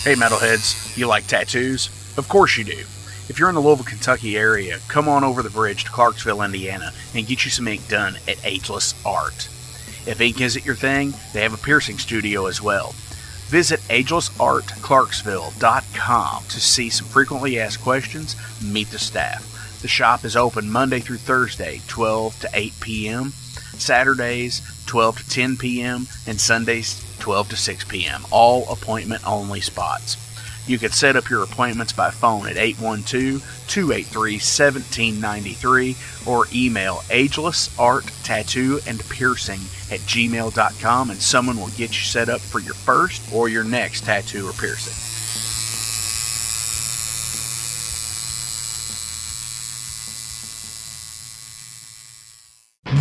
Hey metalheads, you like tattoos? Of course you do. If you're in the Louisville, Kentucky area, come on over the bridge to Clarksville, Indiana, and get you some ink done at Ageless Art. If ink isn't your thing, they have a piercing studio as well. Visit agelessartclarksville.com to see some frequently asked questions, meet the staff. The shop is open Monday through Thursday, 12 to 8 p.m., Saturdays, 12 to 10 p.m., and Sundays, 12 to 6 p.m., all appointment-only spots. You can set up your appointments by phone at 812-283-1793 or email agelessarttattooandpiercing@gmail.com and someone will get you set up for your first or your next tattoo or piercing.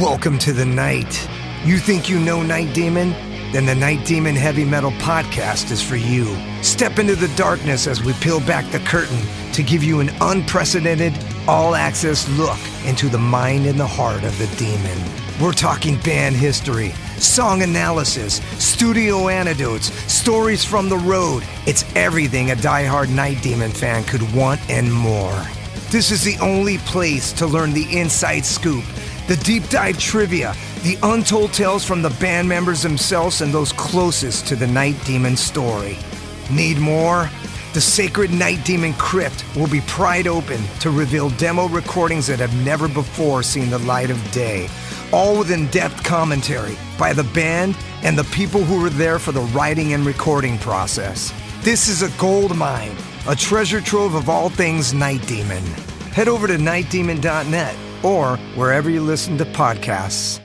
Welcome to the night. You think you know Night Demon? Then the Night Demon Heavy Metal Podcast is for you. Step into the darkness as we peel back the curtain to give you an unprecedented, all-access look into the mind and the heart of the demon. We're talking band history, song analysis, studio anecdotes, stories from the road. It's everything a diehard Night Demon fan could want and more. This is the only place to learn the inside scoop, the deep dive trivia, the untold tales from the band members themselves and those closest to the Night Demon story. Need more? The Sacred Night Demon Crypt will be pried open to reveal demo recordings that have never before seen the light of day, all with in-depth commentary by the band and the people who were there for the writing and recording process. This is a gold mine, a treasure trove of all things Night Demon. Head over to nightdemon.net or wherever you listen to podcasts.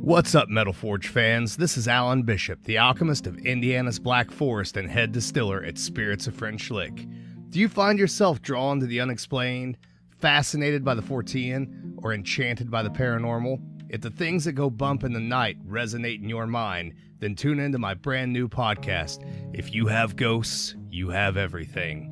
What's up, Metal Forge fans? This is Alan Bishop, the alchemist of Indiana's Black Forest and head distiller at Spirits of French Lick. Do you find yourself drawn to the unexplained, fascinated by the Fortean, or enchanted by the paranormal? If the things that go bump in the night resonate in your mind, then tune into my brand new podcast, If You Have Ghosts, You Have Everything.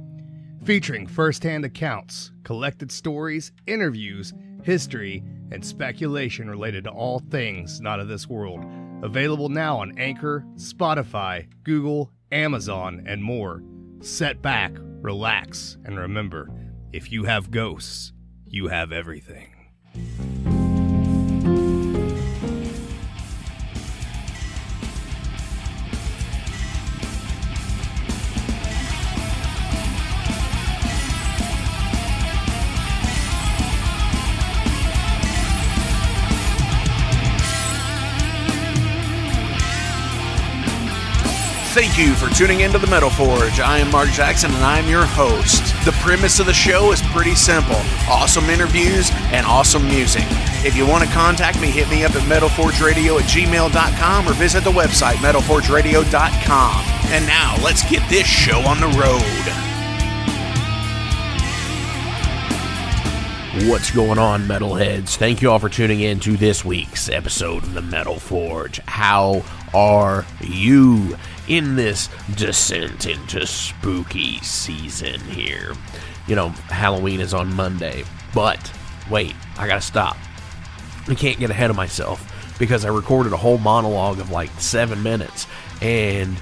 Featuring first-hand accounts, collected stories, interviews, history, and speculation related to all things not of this world. Available now on Anchor, Spotify, Google, Amazon, and more. Set back, relax, and remember, if you have ghosts, you have everything. Thank you for tuning into the Metal Forge. I am Mark Jackson and I am your host. The premise of the show is pretty simple. Awesome interviews and awesome music. If you want to contact me, hit me up at metalforgeradio@gmail.com or visit the website metalforgeradio.com. And now, let's get this show on the road. What's going on, metalheads? Thank you all for tuning in to this week's episode of the Metal Forge. How are you in this descent into spooky season here? You know, Halloween is on Monday, but wait, I gotta stop. I can't get ahead of myself because I recorded a whole monologue of like 7 minutes and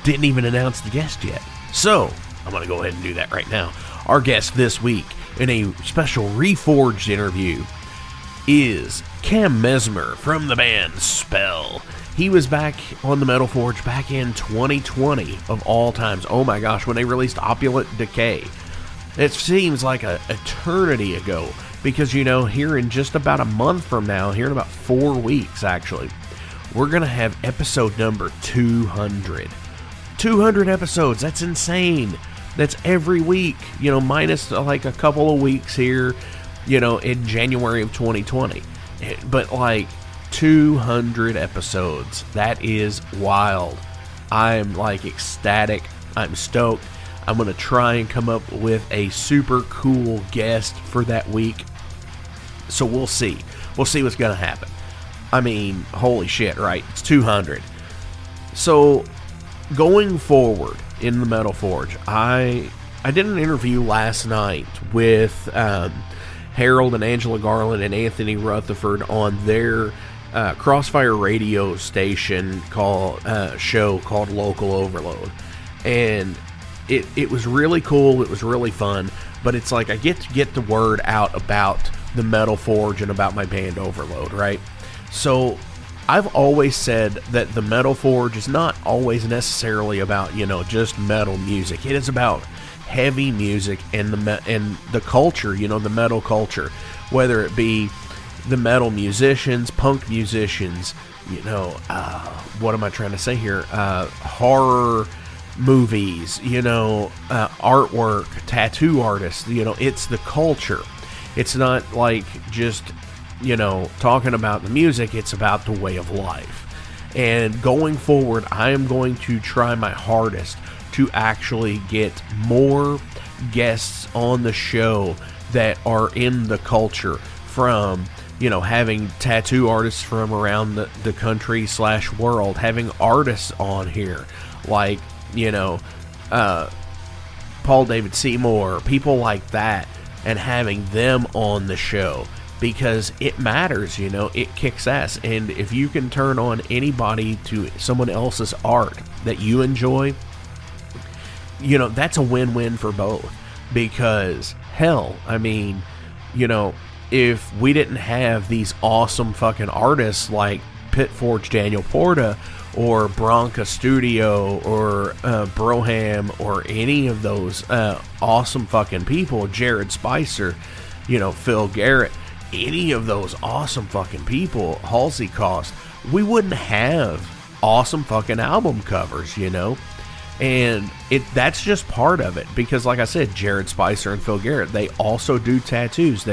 didn't even announce the guest yet. So, I'm gonna go ahead and do that right now. Our guest this week in a special Reforged interview is Cam Mesmer from the band Spell. He was back on the Metal Forge back in 2020 of all times. Oh my gosh, when they released Opulent Decay. It seems like an eternity ago because, you know, here in just about a month from now, here in about 4 weeks actually, we're going to have episode number 200. 200 episodes, that's insane. That's every week, you know, minus like a couple of weeks here, you know, in January of 2020. But like 200 episodes, that is wild. I'm like ecstatic. I'm stoked. I'm going to try and come up with a super cool guest for that week. So we'll see. We'll see what's going to happen. I mean, holy shit, right? It's 200. So going forward in the Metal Forge, I did an interview last night with Harold and Angela Garland and Anthony Rutherford on their Crossfire radio station show called Local Overload, and it was really cool. It was really fun, but it's like I get to get the word out about the Metal Forge and about my band Overload, right? So I've always said that the Metal Forge is not always necessarily about, just metal music. It is about heavy music and the culture, the metal culture, whether it be the metal musicians, punk musicians, what am I trying to say here? Horror movies, artwork, tattoo artists, it's the culture. It's not like just, talking about the music, it's about the way of life. And going forward, I am going to try my hardest to actually get more guests on the show that are in the culture, from having tattoo artists from around the country / world, having artists on here like Paul David Seymour, people like that, and having them on the show, because it matters, it kicks ass. And if you can turn on anybody to someone else's art that you enjoy, that's a win-win for both. Because hell, I mean, if we didn't have these awesome fucking artists like Pitforge Daniel Porta or Bronca Studio or Broham or any of those awesome fucking people, Jared Spicer, Phil Garrett, any of those awesome fucking people, Halsey Cost, we wouldn't have awesome fucking album covers, and that's just part of it. Because like I said, Jared Spicer and Phil Garrett, they also do tattoos.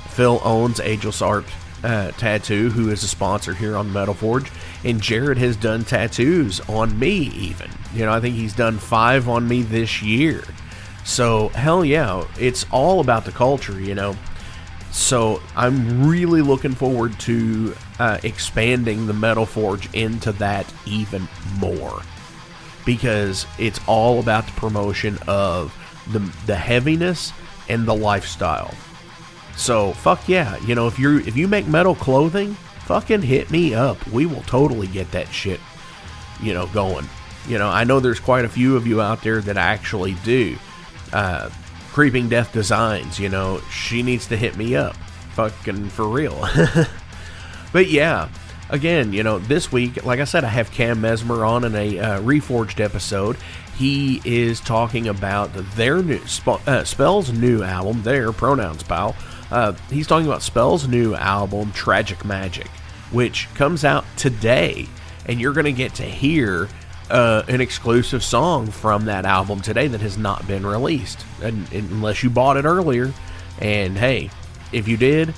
Phil owns Ageless Art Tattoo, who is a sponsor here on Metal Forge, and Jared has done tattoos on me even. I think he's done 5 on me this year. So hell yeah, it's all about the culture, So I'm really looking forward to expanding the Metal Forge into that even more, because it's all about the promotion of the heaviness and the lifestyle. So fuck yeah, if you make metal clothing, fucking hit me up. We will totally get that shit, going. I know there's quite a few of you out there that actually do. Creeping Death Designs, she needs to hit me up, fucking for real. But yeah, again, this week, like I said, I have Cam Mesmer on in a Reforged episode. He is talking about their new Spell's new album, their pronouns, pal. He's talking about Spell's new album, Tragic Magic, which comes out today, and you're going to get to hear an exclusive song from that album today that has not been released, unless you bought it earlier. And hey, if you did,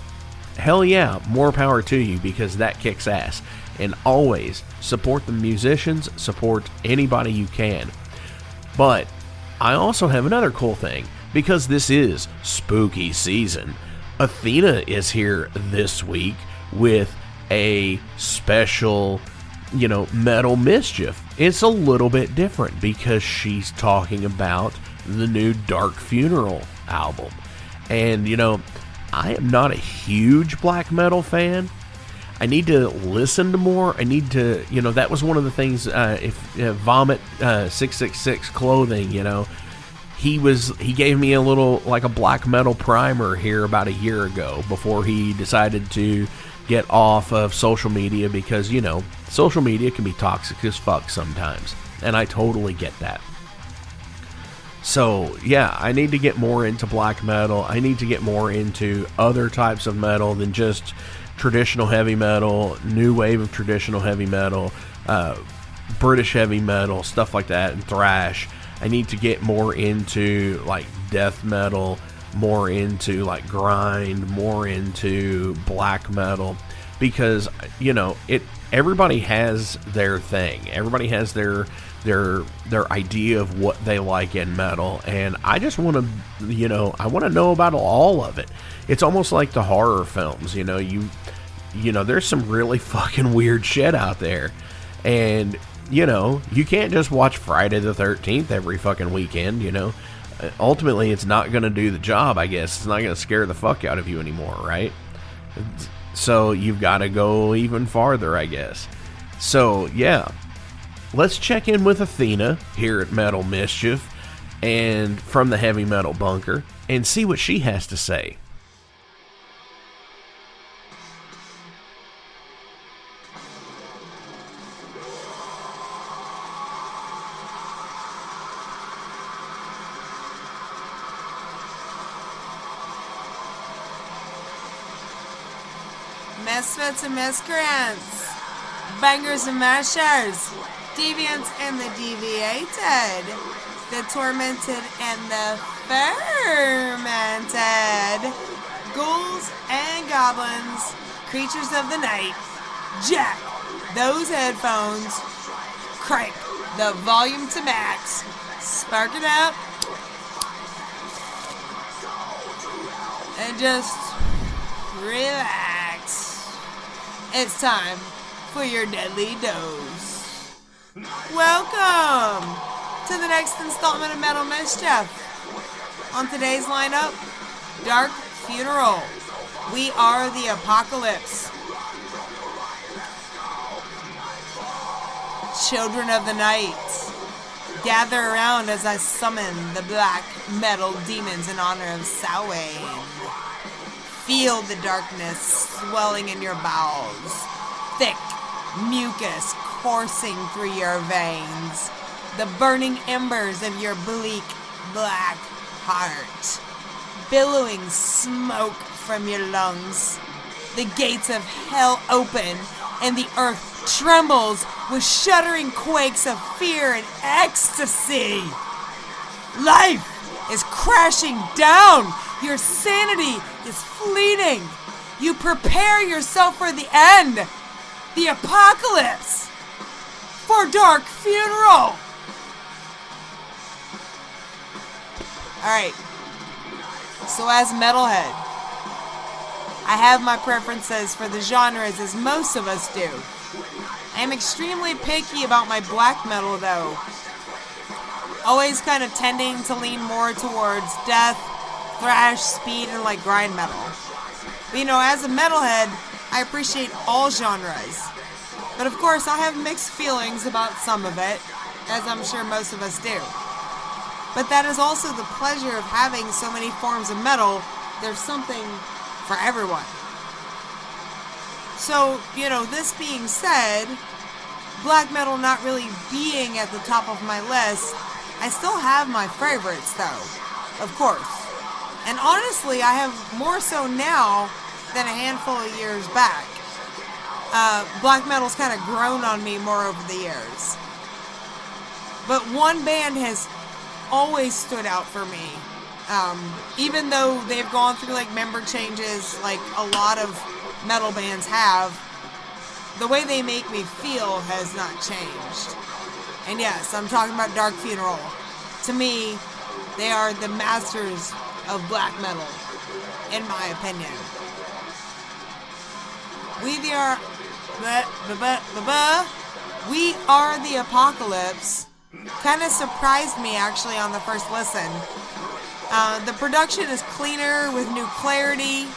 hell yeah, more power to you, because that kicks ass. And always support the musicians, support anybody you can. But I also have another cool thing, because this is spooky season. Athena is here this week with a special, Metal Mischief. It's a little bit different because she's talking about the new Dark Funeral album. And, I am not a huge black metal fan. I need to listen to more. I need to, that was one of the things, Vomit 666 Clothing, he gave me a little, like a black metal primer here about a year ago, before he decided to get off of social media, because, social media can be toxic as fuck sometimes, and I totally get that. So, yeah, I need to get more into black metal. I need to get more into other types of metal than just traditional heavy metal, new wave of traditional heavy metal, British heavy metal, stuff like that, and thrash. I need to get more into like death metal, more into like grind, more into black metal, because everybody has their thing. Everybody has their idea of what they like in metal, and I just want to I want to know about all of it. It's almost like the horror films. There's some really fucking weird shit out there, and you can't just watch Friday the 13th every fucking weekend. Ultimately, it's not going to do the job, I guess. It's not going to scare the fuck out of you anymore, right? So you've got to go even farther, I guess. So, yeah. Let's check in with Athena here at Metal Mischief and from the Heavy Metal Bunker and see what she has to say. Misfits and miscreants, bangers and mashers, deviants and the deviated, the tormented and the fermented, ghouls and goblins, creatures of the night. Jack those headphones, crank the volume to max, spark it up, and just relax. It's time for your deadly dose. Welcome to the next installment of Metal Mischief. On today's lineup, Dark Funeral. We are the apocalypse. Children of the night, gather around as I summon the black metal demons in honor of Samhain. Feel the darkness swelling in your bowels, thick mucus coursing through your veins, the burning embers of your bleak black heart, billowing smoke from your lungs. The gates of hell open, and the earth trembles with shuddering quakes of fear and ecstasy. Life is crashing down. Your sanity is fleeting. You prepare yourself for the end, the apocalypse, for Dark Funeral. Alright, so as metalhead, I have my preferences for the genres as most of us do. I am extremely picky about my black metal though. Always kind of tending to lean more towards death, thrash, speed, and like grind metal. But you know, as a metalhead, I appreciate all genres. But of course, I have mixed feelings about some of it, as I'm sure most of us do. But that is also the pleasure of having so many forms of metal. There's something for everyone. So, you know, this being said, black metal not really being at the top of my list, I still have my favorites though, of course. And honestly, I have more so now than a handful of years back. Black metal's kind of grown on me more over the years. But one band has always stood out for me. Even though they've gone through like member changes like a lot of metal bands have, the way they make me feel has not changed. And yes, I'm talking about Dark Funeral. To me, they are the masters of black metal, in my opinion. We are the apocalypse. Kind of surprised me actually on the first listen. The production is cleaner with new clarity,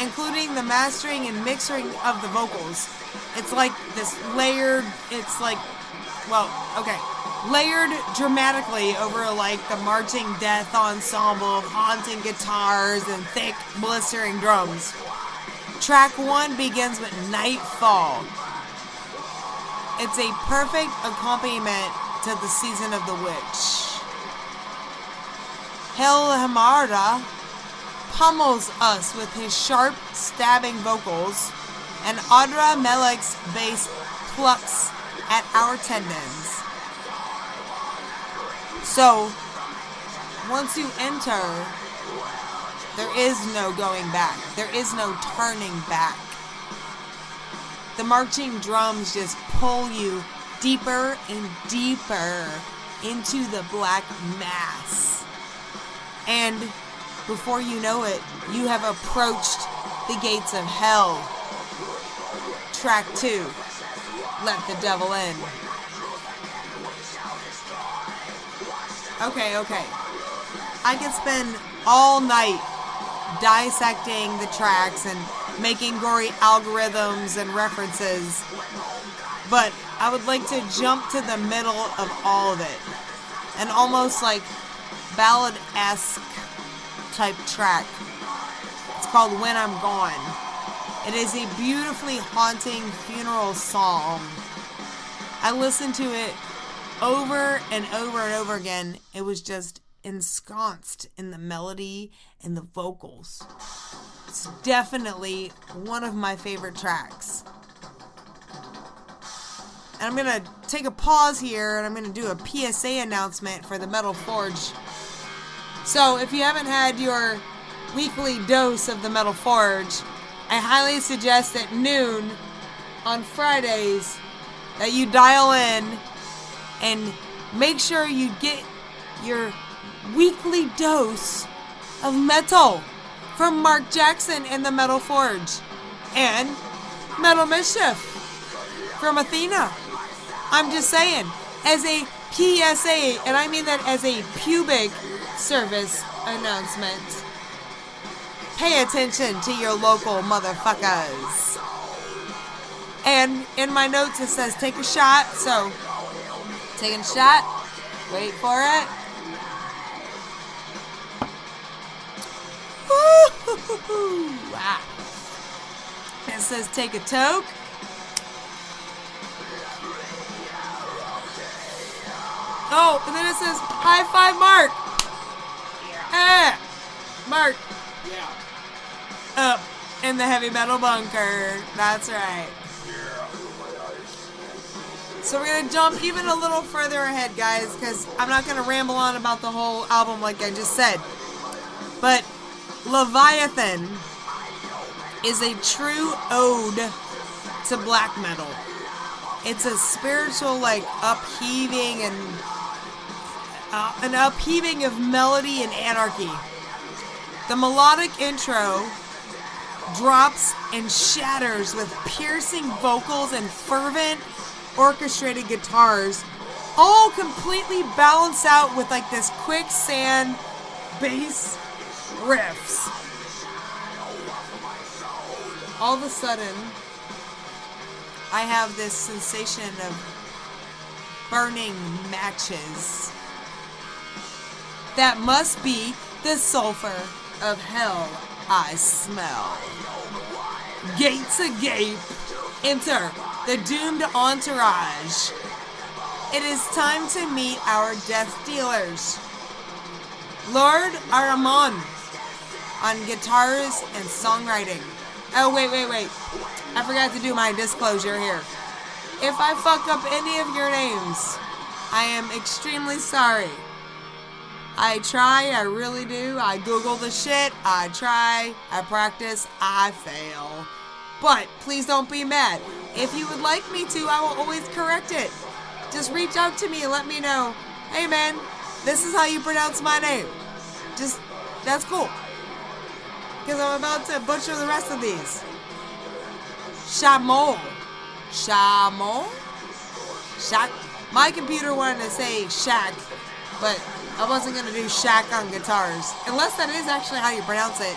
including the mastering and mixing of the vocals. It's like this layered, layered dramatically over like the marching death ensemble of haunting guitars and thick, blistering drums. Track 1 begins with Nightfall. It's a perfect accompaniment to the Season of the Witch. Helhamarda pummels us with his sharp, stabbing vocals, and Audra Melek's bass plucks at our tendons. So, once you enter, there is no going back. There is no turning back. The marching drums just pull you deeper and deeper into the black mass. And before you know it, you have approached the gates of hell. Track 2, Let the Devil In. Okay. I could spend all night dissecting the tracks and making gory algorithms and references. But I would like to jump to the middle of all of it. An almost like ballad-esque type track. It's called When I'm Gone. It is a beautifully haunting funeral song. I listened to it over and over and over again. It was just ensconced in the melody and the vocals. It's definitely one of my favorite tracks. And I'm going to take a pause here and I'm going to do a PSA announcement for the Metal Forge. So if you haven't had your weekly dose of the Metal Forge, I highly suggest at noon on Fridays that you dial in and make sure you get your weekly dose of metal from Mark Jackson and the Metal Forge and Metal Mischief from Athena. I'm just saying, as a PSA, and I mean that as a pubic service announcement, pay attention to your local motherfuckers. And in my notes it says take a shot, so taking a shot, wait for it. Woo-hoo-hoo-hoo. Wow. It says take a toke. Oh, and then it says high five Mark. Yeah. Mark. Yeah. Up in the heavy metal bunker. That's right. So we're going to jump even a little further ahead, guys, because I'm not going to ramble on about the whole album like I just said. But Leviathan is a true ode to black metal. It's a spiritual, like, upheaving and an upheaving of melody and anarchy. The melodic intro drops and shatters with piercing vocals and fervent orchestrated guitars, all completely balanced out with like this quicksand bass riffs. All of a sudden, I have this sensation of burning matches. That must be the sulfur of hell I smell. Gates agape, enter the doomed entourage. It is time to meet our death dealers. Lord Aramon on guitars and songwriting. Oh, wait. I forgot to do my disclosure here. If I fuck up any of your names, I am extremely sorry. I try, I really do. I Google the shit. I try, I practice, I fail. But please don't be mad. If you would like me to, I will always correct it. Just reach out to me and let me know, hey man, this is how you pronounce my name. Just, that's cool. Because I'm about to butcher the rest of these. Shamol. Shaq. My computer wanted to say Shaq, but I wasn't going to do Shaq on guitars. Unless that is actually how you pronounce it.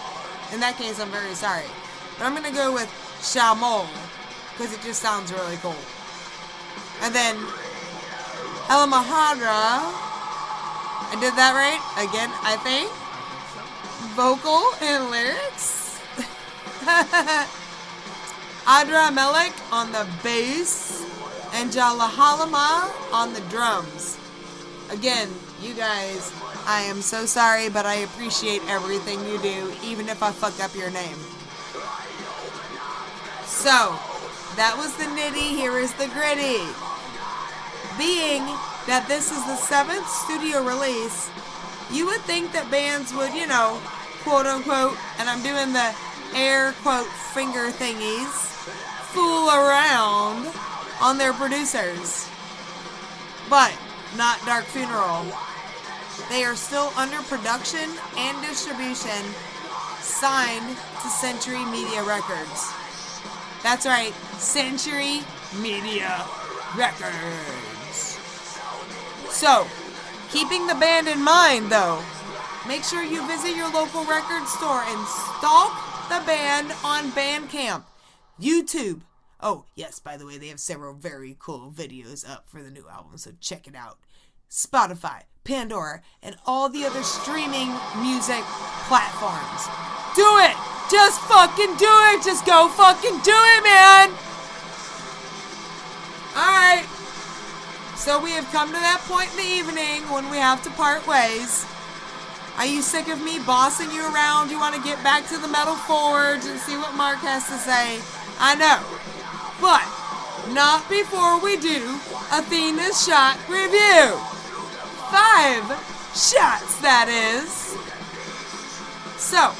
In that case, I'm very sorry. But I'm going to go with Shamol, because it just sounds really cool. And then Elamahadra. I did that right? Again, I think. Vocal and lyrics. Adra Melek on the bass. And Jalahalama on the drums. Again, you guys, I am so sorry, but I appreciate everything you do, even if I fuck up your name. So, that was the nitty, here is the gritty. Being that this is the 7th studio release, you would think that bands would, quote unquote, and I'm doing the air quote finger thingies, fool around on their producers. But not Dark Funeral. They are still under production and distribution, signed to Century Media Records. That's right, Century Media Records. So, keeping the band in mind though, make sure you visit your local record store and stalk the band on Bandcamp, YouTube. Oh, yes, by the way, they have several very cool videos up for the new album, so check it out. Spotify, Pandora, and all the other streaming music platforms. Do it! Just fucking do it! Just go fucking do it, man! Alright. So we have come to that point in the evening when we have to part ways. Are you sick of me bossing you around? You want to get back to the Metal Forge and see what Mark has to say? I know. But not before we do Athena's shot review. 5 shots, that is. So,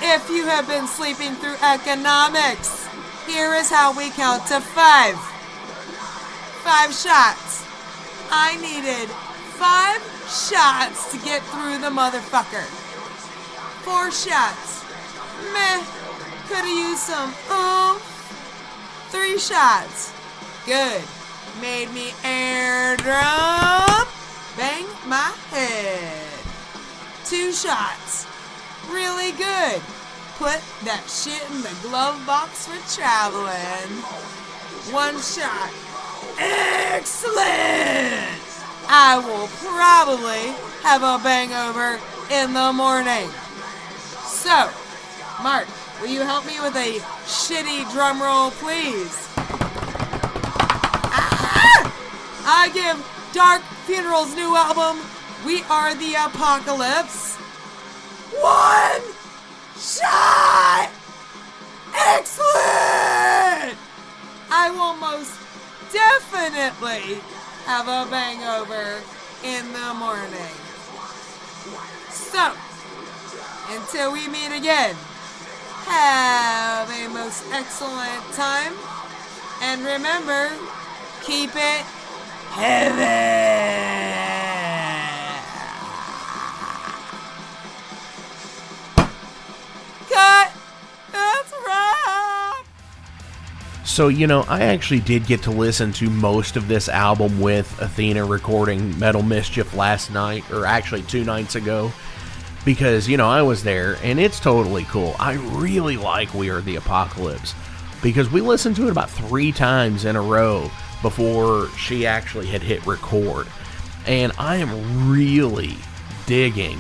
if you have been sleeping through economics, here is how we count to 5. 5 shots. I needed 5 shots to get through the motherfucker. 4 shots. Meh. Could've used some 3 shots. Good. Made me air drum. Bang my head. 2 shots. Really good. Put that shit in the glove box for traveling. 1 shot. Excellent! I will probably have a bangover in the morning. So, Mark, will you help me with a shitty drum roll, please? I give Dark Funeral's new album, We Are the Apocalypse, 1 shot! Excellent! I will most definitely have a bangover in the morning. So, until we meet again, have a most excellent time. And remember, keep it heavy. Cut! That's right! So, I actually did get to listen to most of this album with Athena recording Metal Mischief last night, or actually 2 nights ago, because, I was there, and it's totally cool. I really like We Are the Apocalypse, because we listened to it about 3 times in a row before she actually had hit record, and I am really digging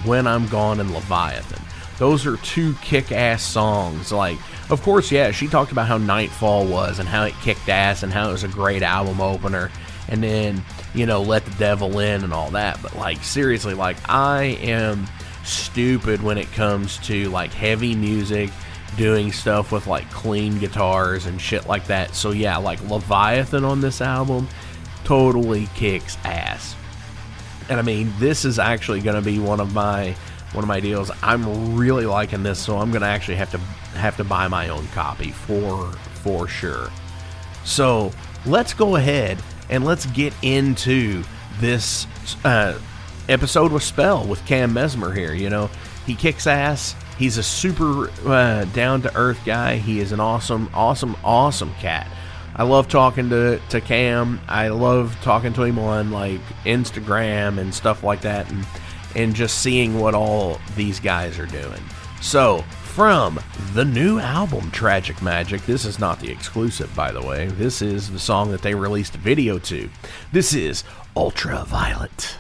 When I'm Gone and Leviathan. Those are 2 kick-ass songs. Like, of course, yeah, she talked about how Nightfall was and how it kicked ass and how it was a great album opener. And then, Let the Devil In and all that. But, seriously, I am stupid when it comes to, heavy music, doing stuff with, clean guitars and shit like that. So, yeah, Leviathan on this album totally kicks ass. And, I mean, this is actually going to be one of my deals. I'm really liking this, so I'm gonna actually have to buy my own copy for sure. So let's go ahead and let's get into this episode with Spell with Cam Mesmer here. He kicks ass. He's a super down to earth guy. He is an awesome cat. I love talking to Cam. I love talking to him on Instagram and stuff like that, and just seeing what all these guys are doing. So, from the new album, Tragic Magic, this is not the exclusive, by the way. This is the song that they released a video to. This is Ultraviolet.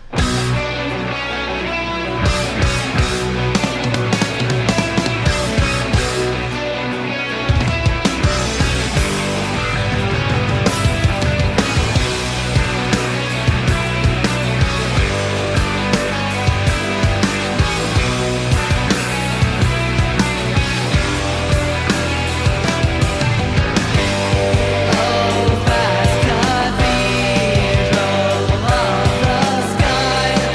Fast cathedral of the sky.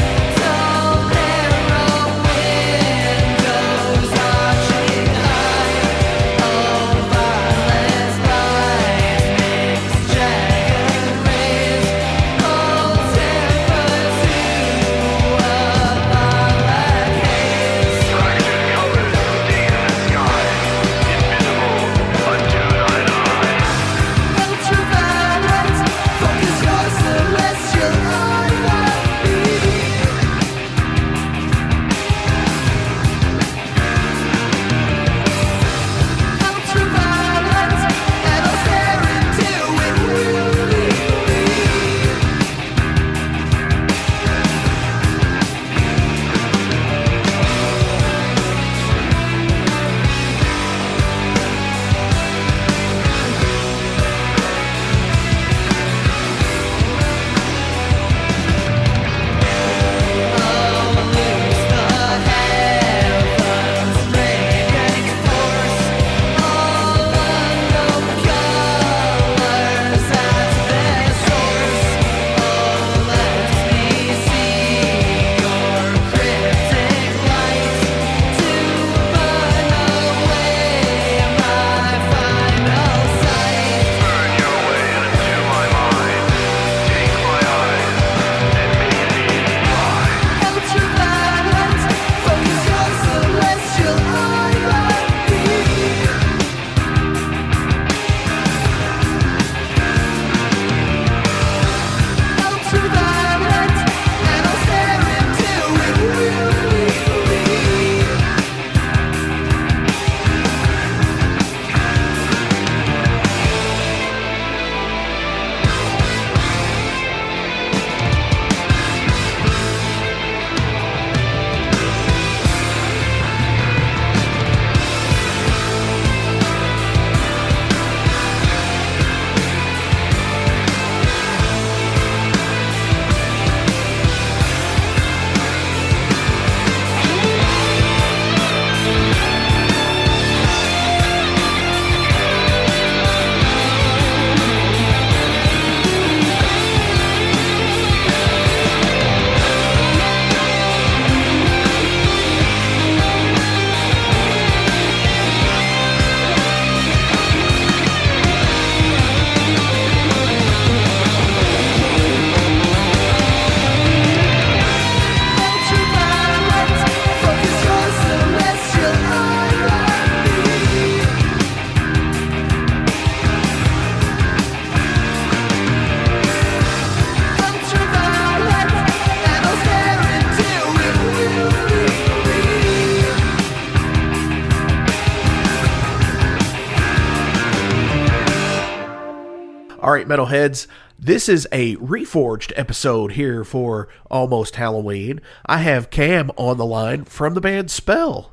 All right, metalheads, this is a reforged episode here for Almost Halloween. I have Cam on the line from the band Spell.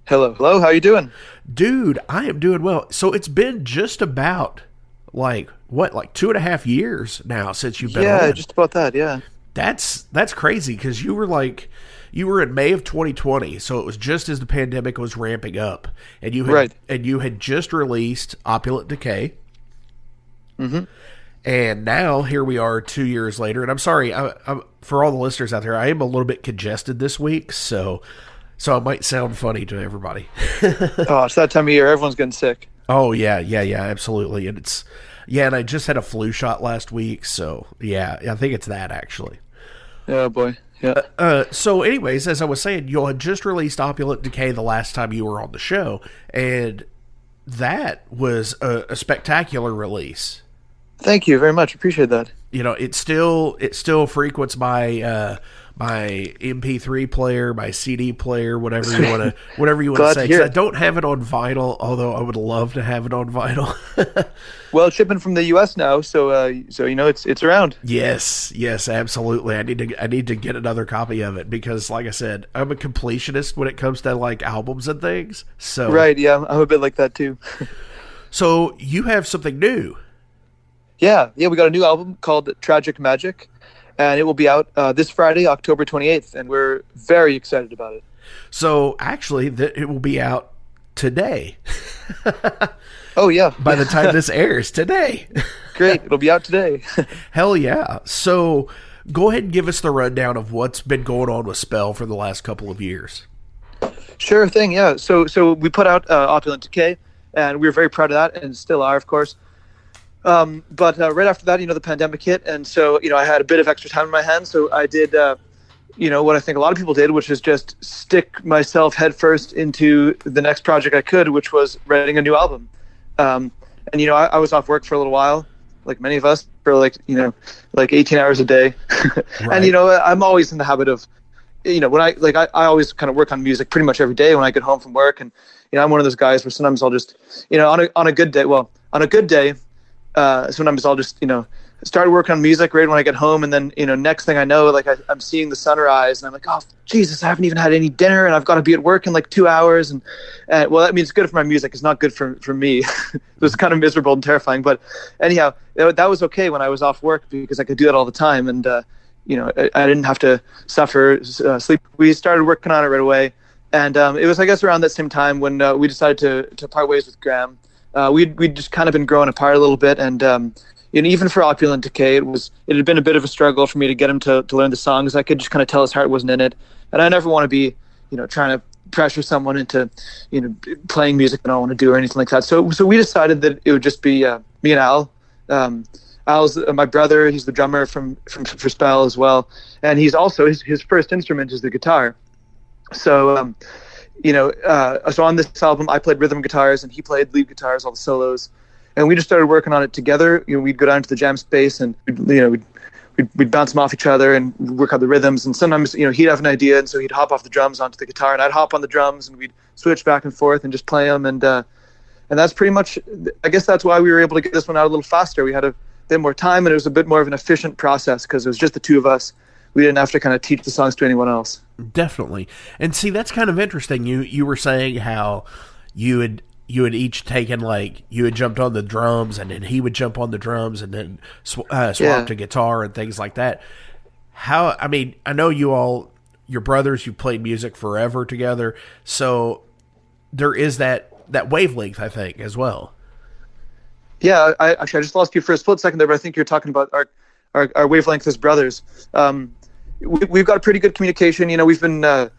Hello, how you doing? Dude, I am doing well. So it's been just about, like 2.5 years now since you've been on. Yeah, just about that, yeah. That's crazy, because you were in May of 2020, so it was just as the pandemic was ramping up, and you had just released Opulent Decay. Mm-hmm. And now here we are 2 years later, and I'm sorry, I'm for all the listeners out there, I am a little bit congested this week, so I might sound funny to everybody. Oh, it's that time of year. Everyone's getting sick. Oh, yeah, absolutely. And and I just had a flu shot last week, so yeah, I think it's that, actually. Oh, boy, yeah. So anyways, as I was saying, you had just released Opulent Decay the last time you were on the show, and that was a spectacular release. Thank you very much. Appreciate that. You know, it still frequents my MP3 player, my CD player, whatever you want to say. 'Cause I don't have it on vinyl, although I would love to have it on vinyl. Well, it's shipping from the U.S. now, so you know it's around. Yes, absolutely. I need to get another copy of it, because, like I said, I'm a completionist when it comes to like albums and things. So right, yeah, I'm a bit like that too. So you have something new. Yeah, we got a new album called Tragic Magic, and it will be out this Friday, October 28th, and we're very excited about it. So actually, it will be out today. Oh, yeah. By the time this airs today. Great, it'll be out today. Hell yeah. So go ahead and give us the rundown of what's been going on with Spell for the last couple of years. Sure thing, yeah. So we put out Opulent Decay, and we were very proud of that, and still are, of course. But right after that, the pandemic hit, and so I had a bit of extra time in my hands, so I did what I think a lot of people did, which is just stick myself headfirst into the next project I could, which was writing a new album. And I was off work for a little while, like many of us, for like 18 hours a day. Right. And I'm always in the habit of when I always kind of work on music pretty much every day when I get home from work, and I'm one of those guys where sometimes I'll just on a good day, sometimes I'll just, start working on music right when I get home. And then, next thing I know, like I'm seeing the sunrise and I'm like, oh, Jesus, I haven't even had any dinner and I've got to be at work in like 2 hours. And well, that means it's good for my music. It's not good for me. It was kind of miserable and terrifying. But anyhow, that was okay when I was off work, because I could do it all the time. And, I didn't have to suffer sleep. We started working on it right away. And it was, I guess, around that same time when we decided to part ways with Graham. We'd just kind of been growing apart a little bit, and even for Opulent Decay, it had been a bit of a struggle for me to get him to learn the songs. I could just kind of tell his heart wasn't in it, and I never want to be trying to pressure someone into playing music they don't want to do or anything like that. So we decided that it would just be me and Al. Al's my brother. He's the drummer for Spell as well, and he's also his first instrument is the guitar. So. So on this album, I played rhythm guitars and he played lead guitars, all the solos, and we just started working on it together. We'd go down to the jam space and we'd bounce them off each other and work out the rhythms. And sometimes he'd have an idea, and so he'd hop off the drums onto the guitar, and I'd hop on the drums, and we'd switch back and forth and just play them. And that's pretty much, I guess that's why we were able to get this one out a little faster. We had a bit more time, and it was a bit more of an efficient process because it was just the two of us. We didn't have to kind of teach the songs to anyone else. Definitely. And see, that's kind of interesting. You were saying how you had each taken, like, you had jumped on the drums, and then he would jump on the drums, and then swap to guitar and things like that. I know your brothers, you played music forever together, so there is that wavelength, I think, as well. Yeah, I just lost you for a split second there, but I think you're talking about our wavelength as brothers. We've got a pretty good communication. We've been,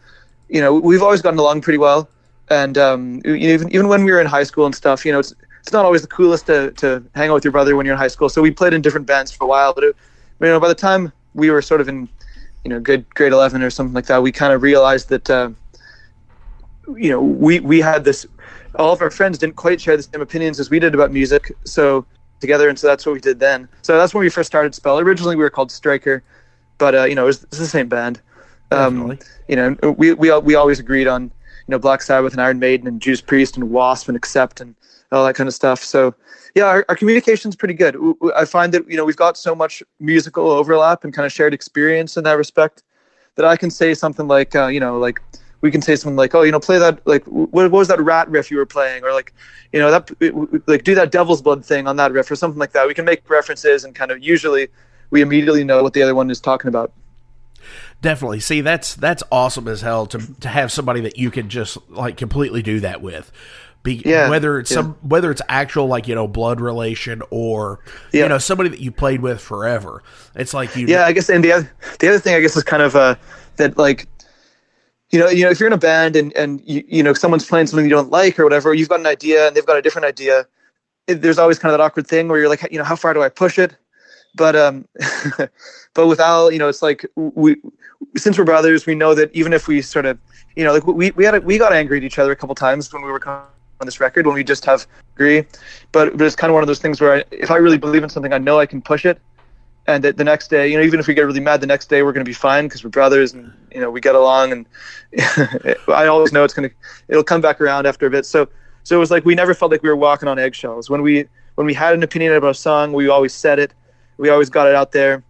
we've always gotten along pretty well. And even when we were in high school and stuff, it's not always the coolest to hang out with your brother when you're in high school. So we played in different bands for a while. But by the time we were sort of in, grade 11 or something like that, we kind of realized that, we had this. All of our friends didn't quite share the same opinions as we did about music. So together, and so that's what we did then. So that's when we first started Spell. Originally, we were called Striker. But it's the same band. We always agreed on Black Sabbath and Iron Maiden and Judas Priest and Wasp and Accept and all that kind of stuff. So yeah, our communication's pretty good. I find that, we've got so much musical overlap and kind of shared experience in that respect that I can say something like, we can say something like, oh, play that, like, what was that Rat riff you were playing? Or like, do that Devil's Blood thing on that riff or something like that. We can make references and kind of usually we immediately know what the other one is talking about. Definitely. See, that's awesome as hell to have somebody that you can just like completely do that with. Whether it's actual like blood relation or somebody that you played with forever. It's like I guess, and the other thing I guess is kind of that, like, if you're in a band and someone's playing something you don't like or whatever, you've got an idea and they've got a different idea. There's always kind of that awkward thing where you're like, how far do I push it? But but with Al, it's like since we're brothers, we know that even if we sort of, like we got angry at each other a couple times when we were on this record, when we just have agree. But it's kind of one of those things where if I really believe in something, I know I can push it. And the next day, even if we get really mad, the next day we're going to be fine because we're brothers and we get along. And I always know it'll come back around after a bit. So it was like we never felt like we were walking on eggshells. When we had an opinion about a song, we always said it. We always got it out there.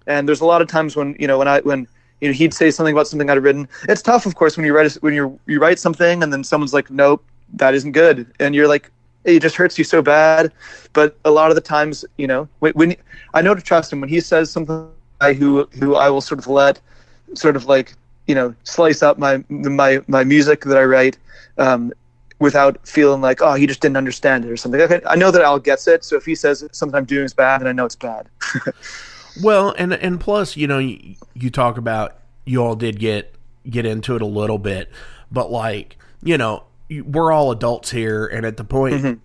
And there's a lot of times when he'd say something about something I'd written. It's tough, of course, when you write something and then someone's like, nope, that isn't good, and you're like, it just hurts you so bad. But a lot of the times, when I know to trust him when he says something, who I will sort of let, sort of like slice up my music that I write, without feeling like, oh, he just didn't understand it or something. Okay, I know that Al gets it, so if he says something I'm doing is bad, then I know it's bad. Well, and plus, you talk about you all did get into it a little bit, but like, we're all adults here, and at the point,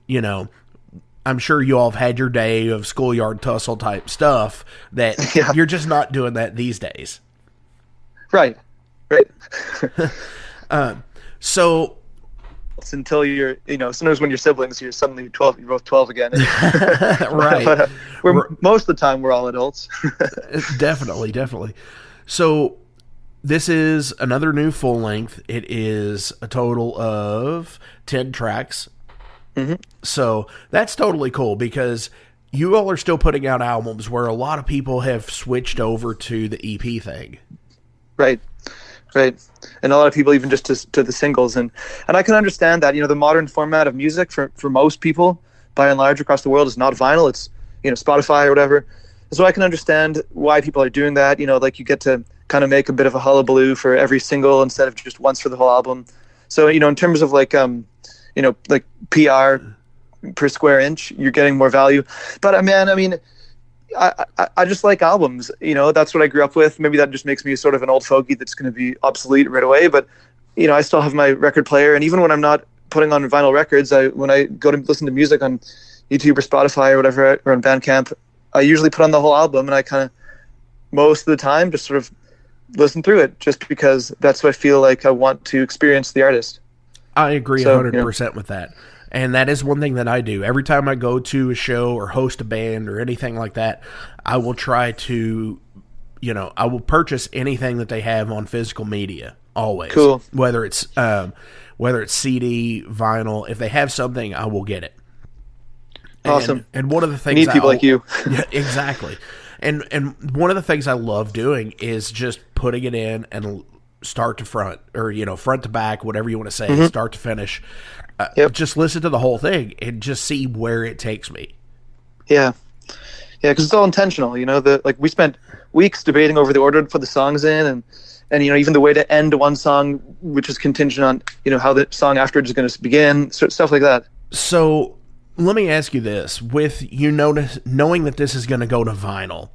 I'm sure you all have had your day of schoolyard tussle type stuff that you're just not doing that these days. Right. So until you're, sometimes when you're siblings, you're suddenly 12, you're both 12 again. Right. But most of the time we're all adults. Definitely. So this is another new full length. It is a total of 10 tracks. Mm-hmm. So that's totally cool because you all are still putting out albums where a lot of people have switched over to the EP thing. Right. And a lot of people even just to the singles. And I can understand that, the modern format of music for most people, by and large across the world, is not vinyl. It's, Spotify or whatever. So I can understand why people are doing that. Like you get to kind of make a bit of a hullabaloo for every single instead of just once for the whole album. So, in terms of like, like PR per square inch, you're getting more value. But I just like albums, that's what I grew up with. Maybe that just makes me sort of an old fogey that's going to be obsolete right away. But, I still have my record player. And even when I'm not putting on vinyl records, when I go to listen to music on YouTube or Spotify or whatever, or on Bandcamp, I usually put on the whole album and I kind of, most of the time, just sort of listen through it just because that's what I feel like I want to experience the artist. I agree 100% with that. And that is one thing that I do. Every time I go to a show or host a band or anything like that, I will try to, I will purchase anything that they have on physical media, always. Cool. Whether it's CD, vinyl, if they have something, I will get it. Awesome. And one of the things we need people like you. Yeah, exactly. And one of the things I love doing is just putting it in and start to front, or front to back, whatever you want to say, start to finish. Just listen to the whole thing and just see where it takes me. Yeah, because it's all intentional. We spent weeks debating over the order to put the songs in, and even the way to end one song, which is contingent on how the song afterwards is going to begin, stuff like that. So let me ask you this: with knowing that this is going to go to vinyl,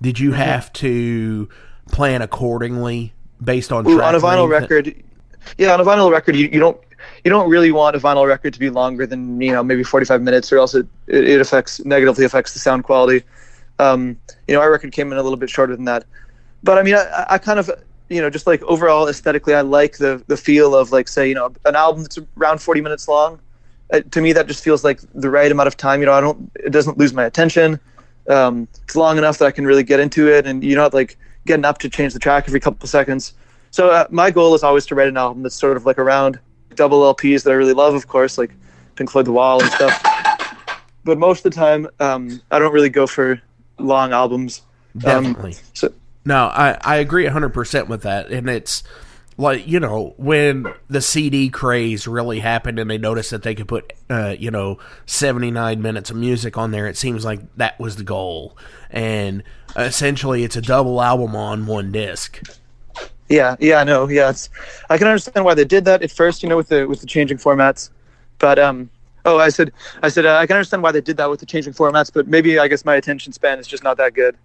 did you have to plan accordingly based on track on a vinyl length? record? Yeah, on a vinyl record, you don't really want a vinyl record to be longer than maybe 45 minutes, or else it negatively affects the sound quality. Our record came in a little bit shorter than that, but I kind of just like overall aesthetically, I like the feel of like, say, an album that's around 40 minutes long. To me, that just feels like the right amount of time. It doesn't lose my attention. It's long enough that I can really get into it, and you're not like getting up to change the track every couple of seconds. So my goal is always to write an album that's sort of like around double LPs that I really love, of course, like Pink Floyd The Wall and stuff. But most of the time, I don't really go for long albums. Definitely. No, I agree 100% with that. And it's like, you know, when the CD craze really happened and they noticed that they could put, 79 minutes of music on there, it seems like that was the goal. And essentially it's a double album on one disc. Yeah, I know. Yeah, I can understand why they did that at first, with the changing formats. But I said I can understand why they did that with the changing formats, but maybe I guess my attention span is just not that good.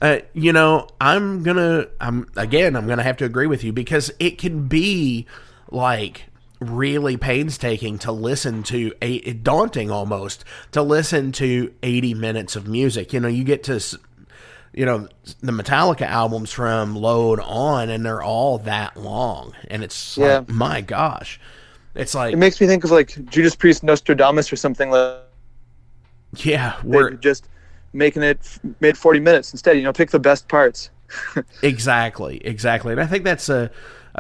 I'm gonna have to agree with you, because it can be like really painstaking to listen to, daunting almost to listen to 80 minutes of music. You get to the Metallica albums from Load on, and they're all that long, and it's like, my gosh, it's like, it makes me think of like Judas Priest Nostradamus or something like. Yeah, we're just making it made 40 minutes instead. Pick the best parts. Exactly, and I think that's a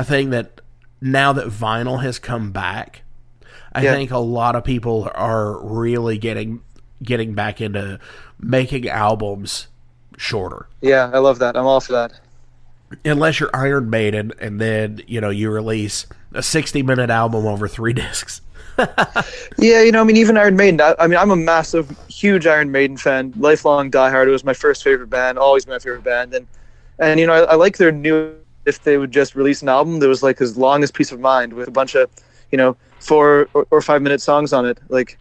thing that now that vinyl has come back, I think a lot of people are really getting back into making albums shorter. Yeah, I love that. I'm all for that. Unless you're Iron Maiden, and then you release a 60-minute album over 3 discs. Yeah, even Iron Maiden. I'm a massive, huge Iron Maiden fan, lifelong diehard. It was my first favorite band, always my favorite band, and I like their new. If they would just release an album that was like as long as Piece of Mind, with a bunch of 4 or 5 minute songs on it, like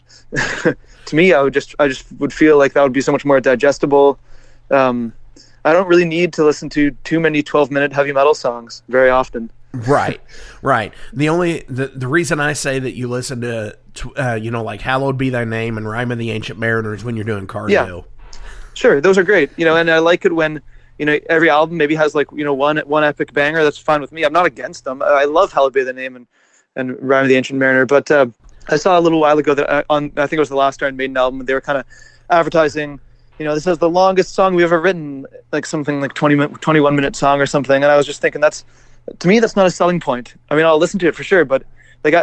to me, I just would feel like that would be so much more digestible. I don't really need to listen to too many 12-minute heavy metal songs very often. Right. The reason I say that you listen to like Hallowed Be Thy Name and Rime of the Ancient Mariners when you're doing cardio. Yeah. Sure, those are great. And I like it when every album maybe has like one epic banger. That's fine with me. I'm not against them. I love Hallowed Be Thy Name and Rime of the Ancient Mariner. But I saw a little while ago that I think it was the last Iron Maiden album, they were kind of advertising. This is the longest song we've ever written, like something like 21-minute song or something. And I was just thinking, to me, that's not a selling point. I'll listen to it for sure, but like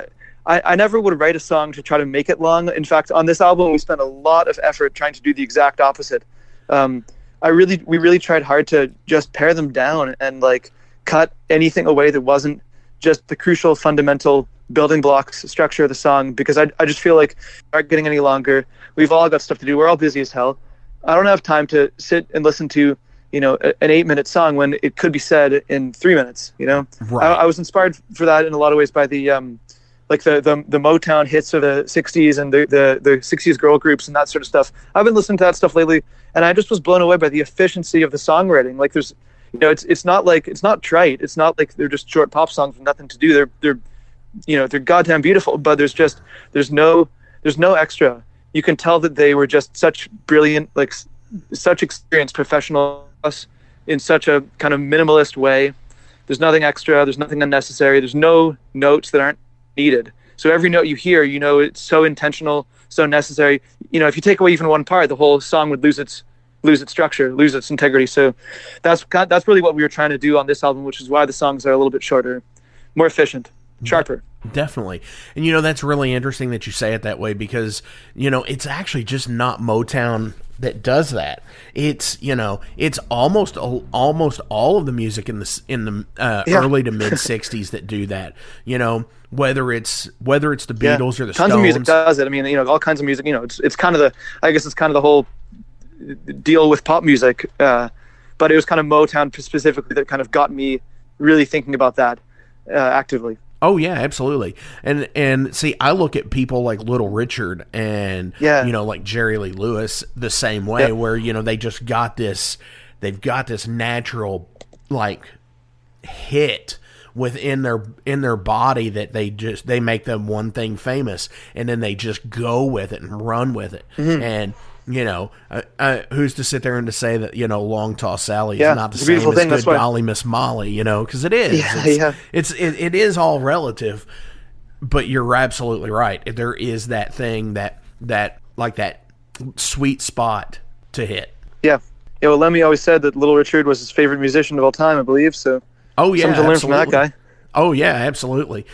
I never would write a song to try to make it long. In fact, on this album, we spent a lot of effort trying to do the exact opposite. We really tried hard to just pare them down and like cut anything away that wasn't just the crucial, fundamental building blocks structure of the song, because I just feel like we aren't getting any longer. We've all got stuff to do. We're all busy as hell. I don't have time to sit and listen to, an 8-minute song when it could be said in 3 minutes. Right. I was inspired for that in a lot of ways by the Motown hits of the 60s and the 60s girl groups and that sort of stuff. I've been listening to that stuff lately, and I just was blown away by the efficiency of the songwriting. Like there's, it's not trite. It's not like they're just short pop songs with nothing to do. They're goddamn beautiful, but there's no extra. You can tell that they were just such brilliant, like such experienced professionals in such a kind of minimalist way. There's nothing extra. There's nothing unnecessary. There's no notes that aren't needed. So every note you hear, it's so intentional, so necessary. If you take away even one part, the whole song would lose its structure, lose its integrity. So that's really what we were trying to do on this album, which is why the songs are a little bit shorter, more efficient, sharper. Definitely. And that's really interesting that you say it that way, because it's actually just not Motown that does that. It's it's almost all of the music in the early to mid 60s that do that. Whether it's the Beatles or the Stones. Tons of music does it. All kinds of music. It's kind of the whole deal with pop music. But it was kind of Motown specifically that kind of got me really thinking about that actively. Oh yeah, absolutely. And see, I look at people like Little Richard and like Jerry Lee Lewis the same way, where they just got they've got this natural like hit within their body that they make them one thing famous, and then they just go with it and run with it. Mm-hmm. And who's to sit there and to say that Long Tall Sally is not the same as Good Golly Miss Molly, because it is. It is all relative, but you're absolutely right. There is that thing that like that sweet spot to hit. Yeah. Well, Lemmy always said that Little Richard was his favorite musician of all time, I believe. So something to learn from that guy. Oh yeah, absolutely.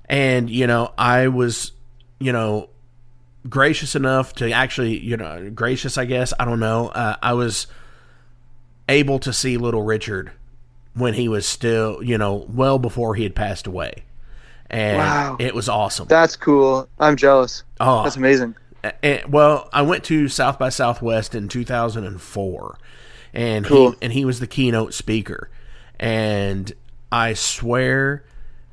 And, I was, gracious enough to actually, gracious, I guess, I don't know. I was able to see little Richard when he was still, well before he had passed away. And wow. It was awesome. That's cool. I'm jealous. Oh, that's amazing. Well, I went to South by Southwest in 2004, and cool. he was the keynote speaker. And I swear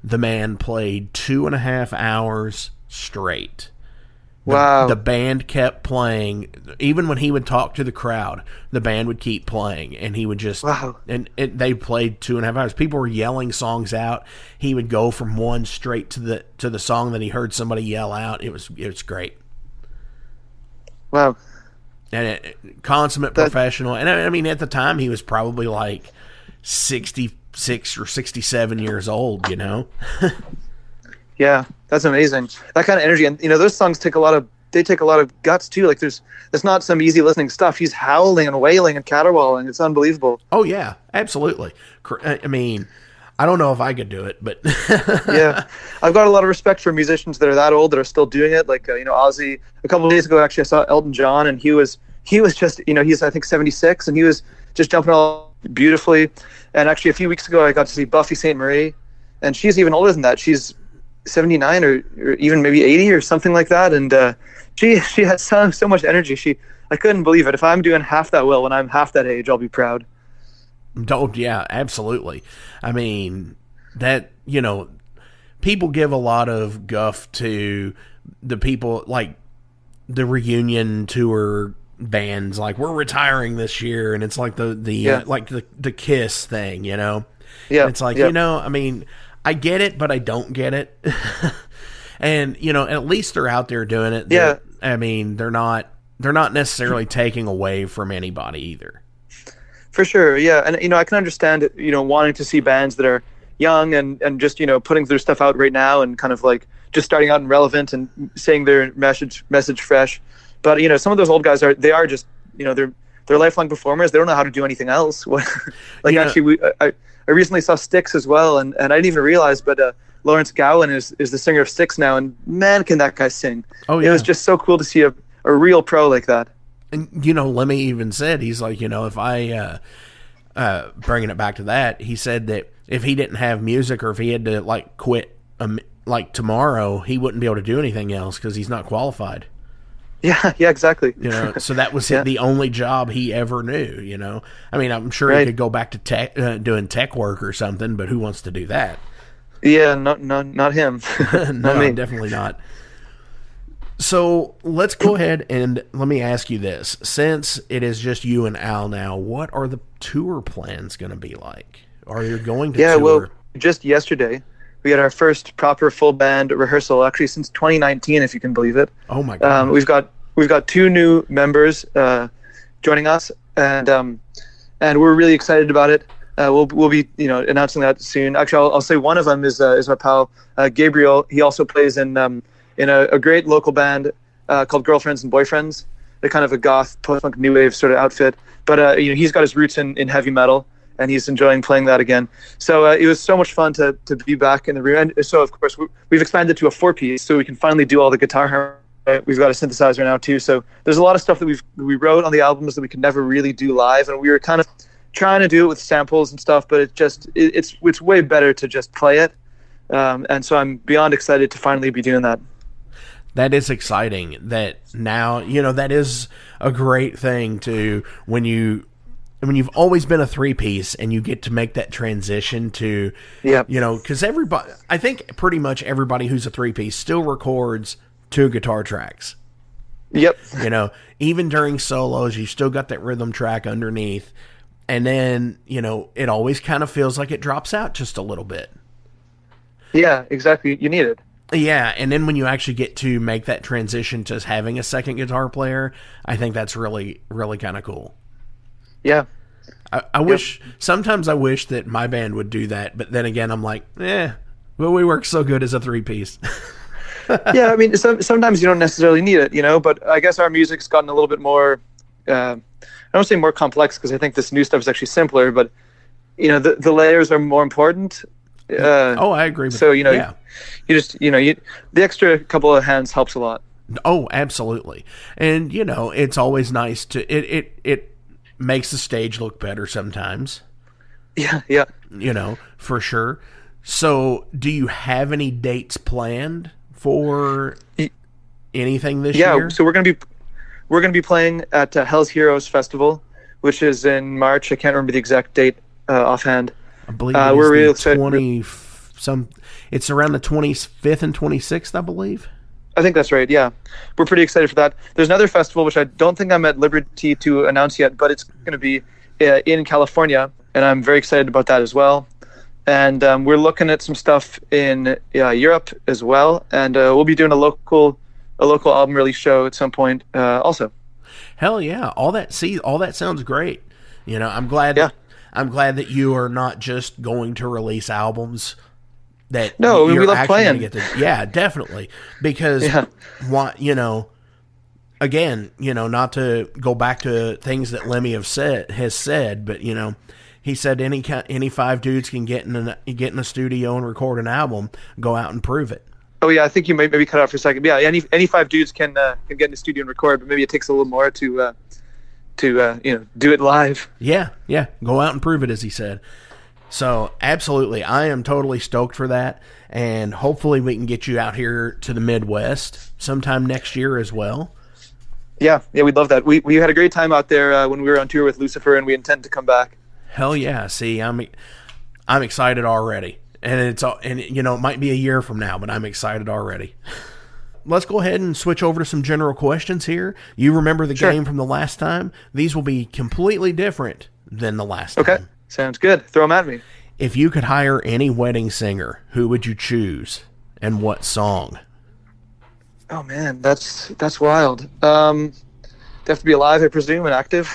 the man played 2.5 hours straight. Wow. The band kept playing. Even when he would talk to the crowd, the band would keep playing, and he would just... Wow. And they played 2.5 hours. People were yelling songs out. He would go from one straight to the song that he heard somebody yell out. It was great. Wow. And consummate professional. And I mean, at the time, he was probably like 66 or 67 years old, Yeah, that's amazing. That kind of energy, and those songs take a lot of guts too. Like there's not some easy listening stuff. He's howling and wailing and caterwauling. It's unbelievable. Oh yeah, absolutely. I mean, I don't know if I could do it, but yeah, I've got a lot of respect for musicians that are that old that are still doing it. Like Ozzy. A couple of days ago, actually, I saw Elton John, and he was just he's I think 76, and he was just jumping all beautifully. And actually, a few weeks ago, I got to see Buffy St. Marie, and she's even older than that. She's 79 or even maybe 80 or something like that, and she has so much energy. I couldn't believe it. If I'm doing half that well when I'm half that age, I'll be proud. Oh yeah, absolutely. I mean, that people give a lot of guff to the people like the reunion tour bands, like we're retiring this year, and it's like the Kiss thing, Yeah, it's like I mean, I get it, but I don't get it. And at least they're out there doing it. Yeah. I mean, they're not necessarily taking away from anybody either. For sure, yeah. And I can understand wanting to see bands that are young and just putting their stuff out right now and kind of like just starting out and relevant and saying their message fresh. But some of those old guys are just they're lifelong performers. They don't know how to do anything else. Actually, I recently saw Styx as well, and I didn't even realize, but Lawrence Gowan is the singer of Styx now, and man, can that guy sing. Oh, yeah. It was just so cool to see a real pro like that. And, Lemmy even said, he's like, if I, bringing it back to that, he said that if he didn't have music or if he had to, like, quit, tomorrow, he wouldn't be able to do anything else because he's not qualified. Yeah, exactly. So that was the only job he ever knew, I mean, I'm sure he could go back to tech, doing tech work or something, but who wants to do that? Yeah, not him. No, me. Definitely not. So let's go ahead and let me ask you this. Since it is just you and Al now, what are the tour plans going to be like? Are you going to tour? Yeah, well, just yesterday, we had our first proper full band rehearsal, actually since 2019, if you can believe it. Oh my God! We've got 2 new members joining us, and we're really excited about it. We'll be announcing that soon. Actually, I'll say one of them is our pal Gabriel. He also plays in a great local band called Girlfriends and Boyfriends. They're kind of a goth post-punk new wave sort of outfit, but he's got his roots in heavy metal, and he's enjoying playing that again. So it was so much fun to be back in the room. And so of course we've expanded to a 4-piece, so we can finally do all the guitar harmony. We've got a synthesizer now too. So there's a lot of stuff that we wrote on the albums that we could never really do live, and we were kind of trying to do it with samples and stuff, but it's way better to just play it. And so I'm beyond excited to finally be doing that. That is exciting. That now, that is a great thing to when you've always been a 3-piece and you get to make that transition to, because I think pretty much everybody who's a 3-piece still records 2 guitar tracks. Yep. Even during solos, you still got that rhythm track underneath. And then, it always kind of feels like it drops out just a little bit. Yeah, exactly. You need it. Yeah, and then when you actually get to make that transition to having a second guitar player, I think that's really, really kind of cool. Yeah. I wish, sometimes I wish that my band would do that, but then again, I'm like, well, we work so good as a 3-piece. Yeah, I mean, sometimes you don't necessarily need it, but I guess our music's gotten a little bit more, I don't say more complex because I think this new stuff is actually simpler, but, the layers are more important. I agree with so, you know, yeah. you just, you know, the extra couple of hands helps a lot. Oh, absolutely. And, you know, it's always nice to, it makes the stage look better sometimes. Yeah. You know, for sure. So, do you have any dates planned for anything this year? Yeah, so we're gonna be playing at Hell's Heroes Festival, which is in March. I can't remember the exact date offhand. I believe we're really it's excited. It's around the 25th and 26th, I believe. I think that's right. Yeah, we're pretty excited for that. There's another festival which I don't think I'm at liberty to announce yet, but it's going to be in California, and I'm very excited about that as well. And we're looking at some stuff in Europe as well, and we'll be doing a local album release show at some point also. Hell yeah! All that sounds great. You know, I'm glad that you are not just going to release albums. We love playing. Yeah, definitely. Because, you know, again, you know, not to go back to things that Lemmy has said, but, you know, he said any five dudes can get in a studio and record an album, go out and prove it. Oh yeah, I think you maybe cut out for a second. Yeah, any five dudes can get in the studio and record, but maybe it takes a little more to you know, do it live. Yeah, go out and prove it, as he said. So, absolutely, I am totally stoked for that, and hopefully we can get you out here to the Midwest sometime next year as well. Yeah, we'd love that. We had a great time out there when we were on tour with Lucifer, and we intend to come back. Hell yeah! See, I'm excited already, and you know, it might be a year from now, but I'm excited already. Let's go ahead and switch over to some general questions here. You remember the game from the last time? These will be completely different than the last time. Okay. Sounds good. Throw them at me. If you could hire any wedding singer, who would you choose and what song? Oh man, that's wild. They have to be alive, I presume, and active.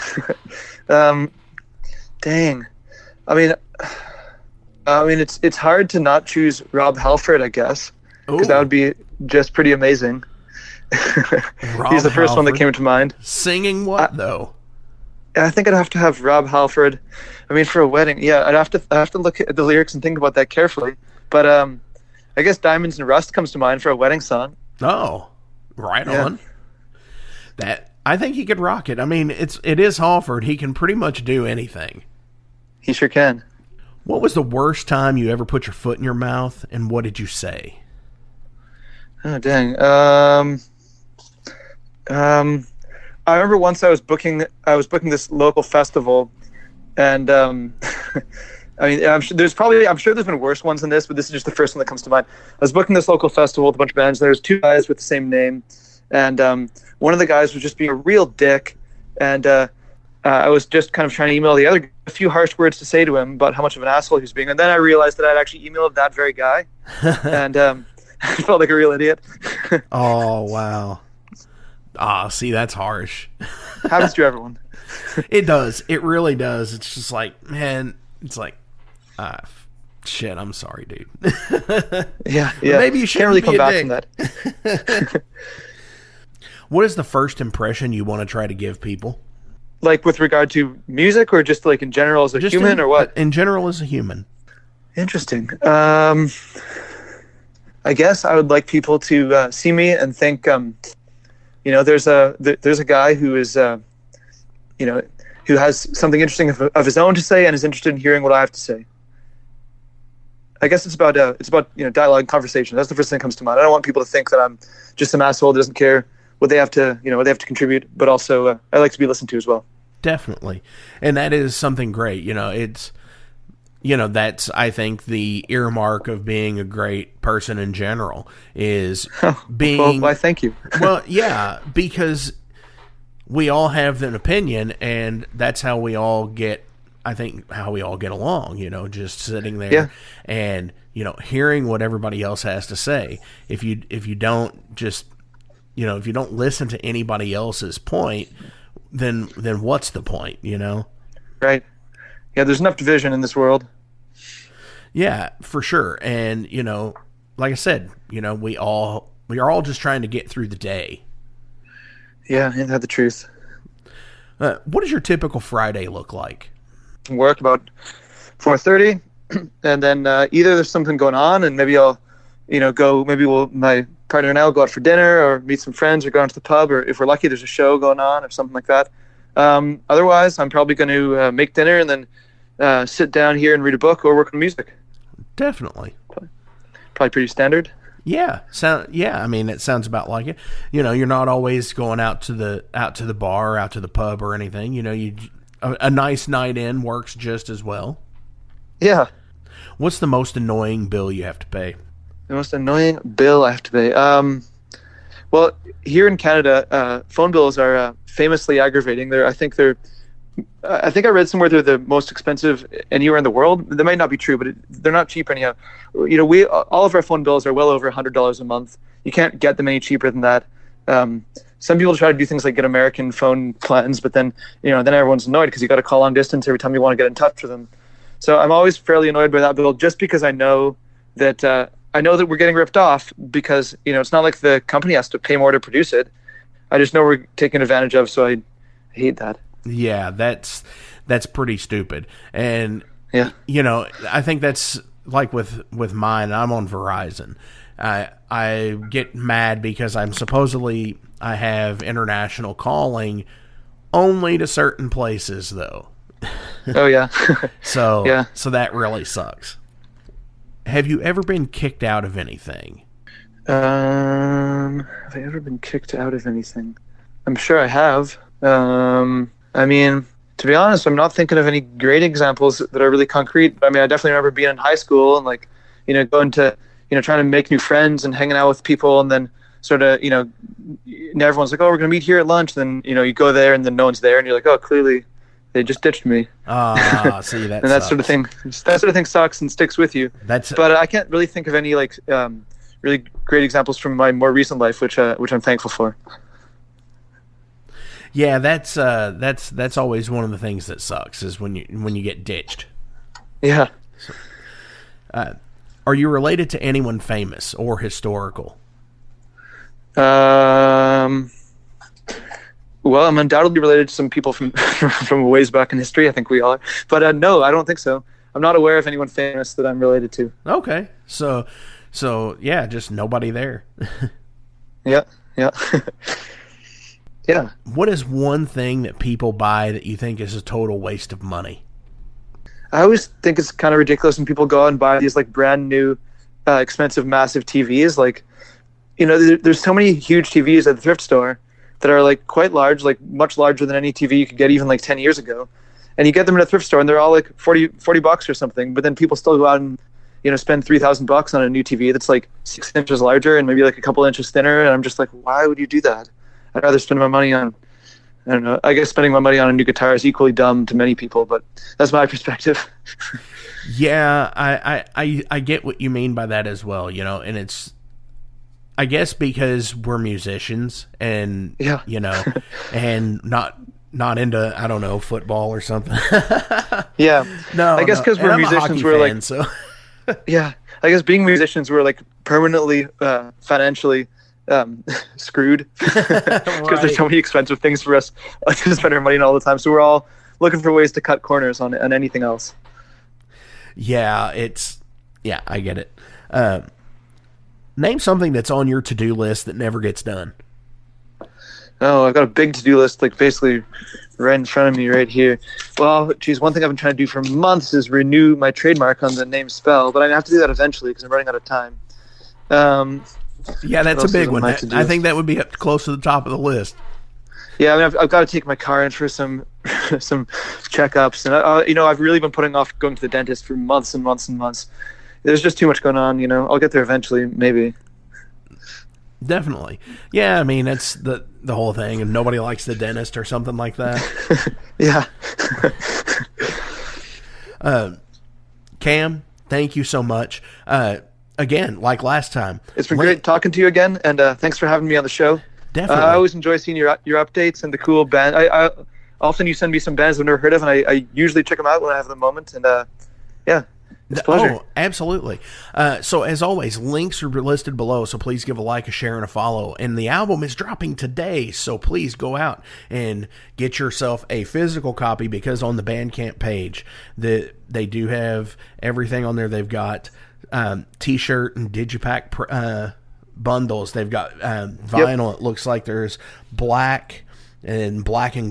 Dang. I mean, it's hard to not choose Rob Halford, I guess, because that would be just pretty amazing. He's the first one that came to mind. Singing what though? I think I'd have to have Rob Halford. I mean, for a wedding, yeah, I'd have to look at the lyrics and think about that carefully. But I guess Diamonds and Rust comes to mind for a wedding song. Oh, right on. That I think he could rock it. I mean, it is Halford. He can pretty much do anything. He sure can. What was the worst time you ever put your foot in your mouth, and what did you say? Oh dang. I remember once I was booking this local festival, and I mean, I'm sure there's been worse ones than this, but this is just the first one that comes to mind. I was booking this local festival with a bunch of bands. There was two guys with the same name, and one of the guys was just being a real dick, and I was just kind of trying to email the other a few harsh words to say to him about how much of an asshole he was being, and then I realized that I'd actually emailed that very guy, and I felt like a real idiot. Oh wow. See, that's harsh. Happens to everyone. It does. It really does. It's just like, man, it's like, shit, I'm sorry, dude. Yeah. Maybe you shouldn't really be come a back dick. from that. What is the first impression you want to try to give people? Like with regard to music, or just like in general as a human, or what? In general as a human. Interesting. I guess I would like people to see me and think, you know, there's a guy who is, you know, who has something interesting of his own to say and is interested in hearing what I have to say. I guess it's about you know, dialogue and conversation. That's the first thing that comes to mind. I don't want people to think that I'm just some asshole that doesn't care what they have to contribute, but also I like to be listened to as well. Definitely, and that is something great. You know, it's, you know, that's, I think, the earmark of being a great person in general is being. Well, why, thank you. Well, yeah, because we all have an opinion, and that's how we all get. I think how we all get along. You know, just sitting there and, you know, hearing what everybody else has to say. If you don't just, you know, if you don't listen to anybody else's point, then what's the point? You know. Right. Yeah, there's enough division in this world. Yeah, for sure. And, you know, like I said, you know, we are all just trying to get through the day. Yeah, ain't that the truth? What does your typical Friday look like? Work about 4:30, and then either there's something going on, and maybe I'll, my partner and I will go out for dinner or meet some friends or go out to the pub, or if we're lucky, there's a show going on or something like that. Otherwise, I'm probably going to make dinner and then sit down here and read a book or work on music. Definitely. Probably pretty standard. Yeah. I mean, it sounds about like it. You're not always going out to the bar, or out to the pub or anything. A nice night in works just as well. Yeah. What's the most annoying bill you have to pay? The most annoying bill I have to pay. Well, here in Canada, phone bills are famously aggravating. I think I read somewhere they're the most expensive anywhere in the world. That might not be true, but they're not cheap anyhow. All of our phone bills are well over $100 a month. You can't get them any cheaper than that. Some people try to do things like get American phone plans, but then everyone's annoyed because you got to call long distance every time you want to get in touch with them. So I'm always fairly annoyed by that bill, just because I know that we're getting ripped off, because it's not like the company has to pay more to produce it. I just know we're taken advantage of, so I hate that. Yeah, that's pretty stupid. And yeah, I think that's like with mine. I'm on Verizon. I get mad because I have international calling only to certain places, though. Oh yeah. So yeah. So that really sucks. Have you ever been kicked out of anything? Have I ever been kicked out of anything? I'm sure I have. I mean, to be honest, I'm not thinking of any great examples that are really concrete. I mean, I definitely remember being in high school and going to, trying to make new friends and hanging out with people, and then sort of, and everyone's like, oh, we're going to meet here at lunch. Then, you go there and then no one's there, and you're like, oh, clearly they just ditched me. See, that and that sucks. That sort of thing sucks and sticks with you. But I can't really think of any really great examples from my more recent life, which I'm thankful for. Yeah, that's always one of the things that sucks, is when you get ditched. Yeah. So, are you related to anyone famous or historical? Well, I'm undoubtedly related to some people from ways back in history. I think we all are. But no, I don't think so. I'm not aware of anyone famous that I'm related to. Okay. So yeah, just nobody there. Yeah. Yeah. What is one thing that people buy that you think is a total waste of money? I always think it's kind of ridiculous when people go out and buy these brand new, expensive, massive TVs. There's so many huge TVs at the thrift store that are quite large, much larger than any TV you could get even 10 years ago. And you get them in a thrift store and they're all $40 or something. But then people still go out and, spend $3,000 on a new TV that's 6 inches larger and maybe a couple inches thinner. And I'm just like, why would you do that? I'd rather spend my money on, I don't know, I guess spending my money on a new guitar is equally dumb to many people, but that's my perspective. Yeah, I get what you mean by that as well, and it's, I guess because we're musicians and, yeah. And not into, I don't know, football or something. Yeah. No, I guess because we're musicians, we're so. Yeah. I guess being musicians, we're permanently financially screwed because there's so many expensive things for us to spend our money on all the time. So we're all looking for ways to cut corners on anything else. Yeah, I get it. Name something that's on your to-do list that never gets done. Oh, I've got a big to-do list, basically right in front of me right here. Well, geez, one thing I've been trying to do for months is renew my trademark on the name Spell, but I have to do that eventually because I'm running out of time. Yeah, that's a big one. I think that would be up close to the top of the list. Yeah, I mean, I've got to take my car in for some checkups, and I've really been putting off going to the dentist for months and months and months. There's just too much going on, I'll get there eventually, maybe. Definitely. Yeah, I mean, that's the whole thing, and nobody likes the dentist or something like that. Yeah. Cam, thank you so much. Again, like last time. It's been great talking to you again, and thanks for having me on the show. Definitely. I always enjoy seeing your updates and the cool band. I often you send me some bands I've never heard of, and I usually check them out when I have the moment. And yeah, It's a pleasure. Oh, absolutely. So as always, links are listed below, so please give a like, a share, and a follow. And the album is dropping today, so please go out and get yourself a physical copy, because on the Bandcamp page, they do have everything on there. They've got T-shirt and Digipack bundles. They've got vinyl. Yep. It looks like there's black and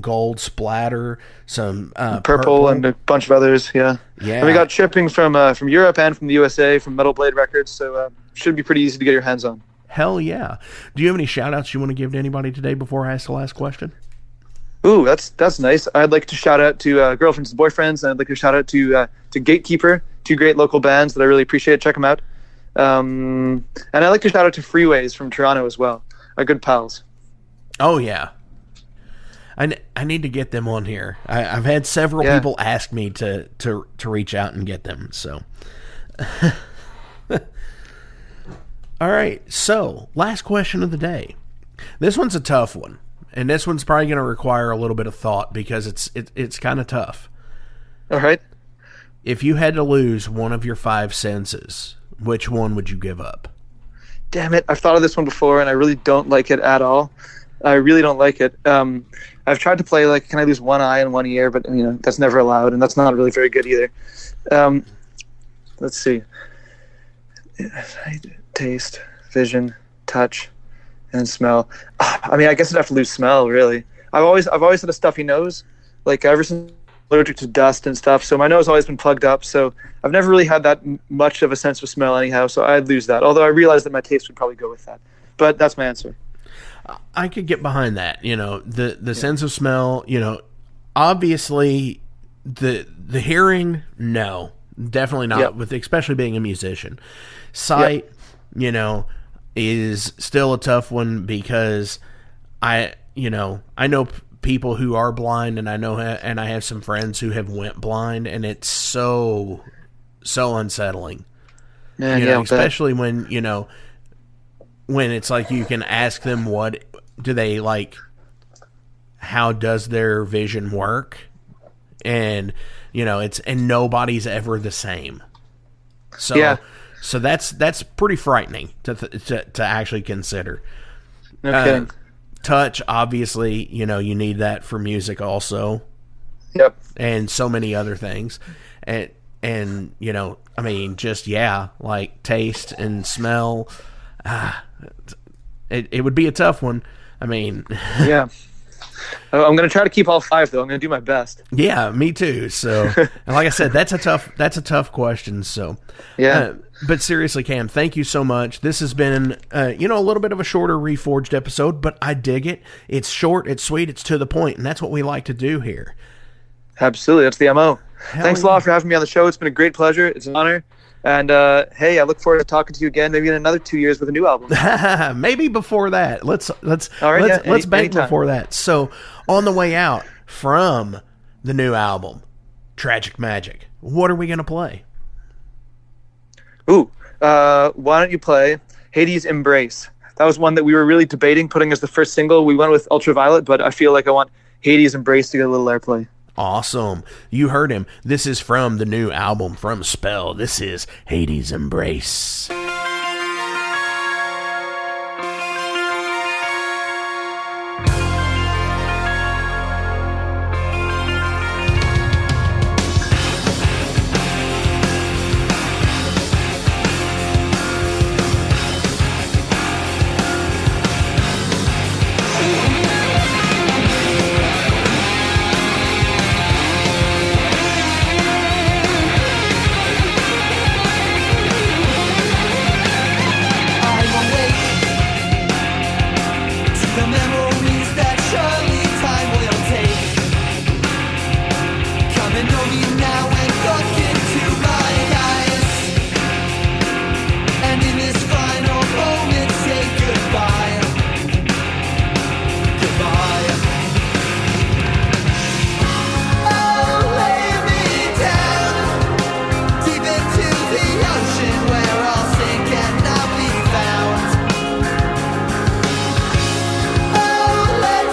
gold splatter, some purple, and a bunch of others. Yeah. And we got shipping from Europe and from the USA from Metal Blade Records, so should be pretty easy to get your hands on. Hell yeah. Do you have any shout outs you want to give to anybody today before I ask the last question? Ooh, that's nice. I'd like to shout out to Girlfriends and Boyfriends, and I'd like to shout out to Gatekeeper, two great local bands that I really appreciate. Check them out. And I'd like to shout out to Freeways from Toronto as well, our good pals. Oh yeah, I need to get them on here. I've had several people ask me to reach out and get them. So, all right. So, last question of the day. This one's a tough one, and this one's probably going to require a little bit of thought, because it's kind of tough. All right. If you had to lose one of your 5 senses, which one would you give up? Damn it! I've thought of this one before, and I really don't like it at all. I really don't like it. I've tried to play like, can I lose one eye and one ear, but that's never allowed, and that's not really very good either. Let's see. Taste, vision, touch, and smell. I mean, I guess I'd have to lose smell, really. I've always had a stuffy nose, like ever since I'm allergic to dust and stuff. So my nose has always been plugged up. So I've never really had that much of a sense of smell anyhow. So I'd lose that. Although I realize that my taste would probably go with that. But that's my answer. I could get behind that. The sense of smell, obviously the hearing, no, definitely not, with especially being a musician. Sight, is still a tough one, because I know people who are blind, and I have some friends who have went blind, and it's so unsettling. Man, especially when it's like you can ask them what do they like, how does their vision work, and and nobody's ever the same. So that's pretty frightening to actually consider. No kidding. Touch, obviously, you need that for music also. Yep. And so many other things, and I mean, just like taste and smell. It would be a tough one. I mean, yeah. I'm going to try to keep all 5, though. I'm going to do my best. Yeah, me too. So, and like I said, that's a tough question. So, yeah. But seriously, Cam, thank you so much. This has been, a little bit of a shorter Reforged episode, but I dig it. It's short, it's sweet, it's to the point, and that's what we like to do here. Absolutely, that's the MO. Thanks a lot for having me on the show. It's been a great pleasure. It's an honor. And hey, I look forward to talking to you again, maybe in another 2 years with a new album. Maybe before that. Let's let's bank before that. So, on the way out from the new album, Tragic Magic, what are we going to play? Ooh, why don't you play Hades Embrace? That was one that we were really debating putting as the first single. We went with Ultraviolet, but I feel like I want Hades Embrace to get a little airplay. Awesome. You heard him. This is from the new album from Spell. This is Hades Embrace. Let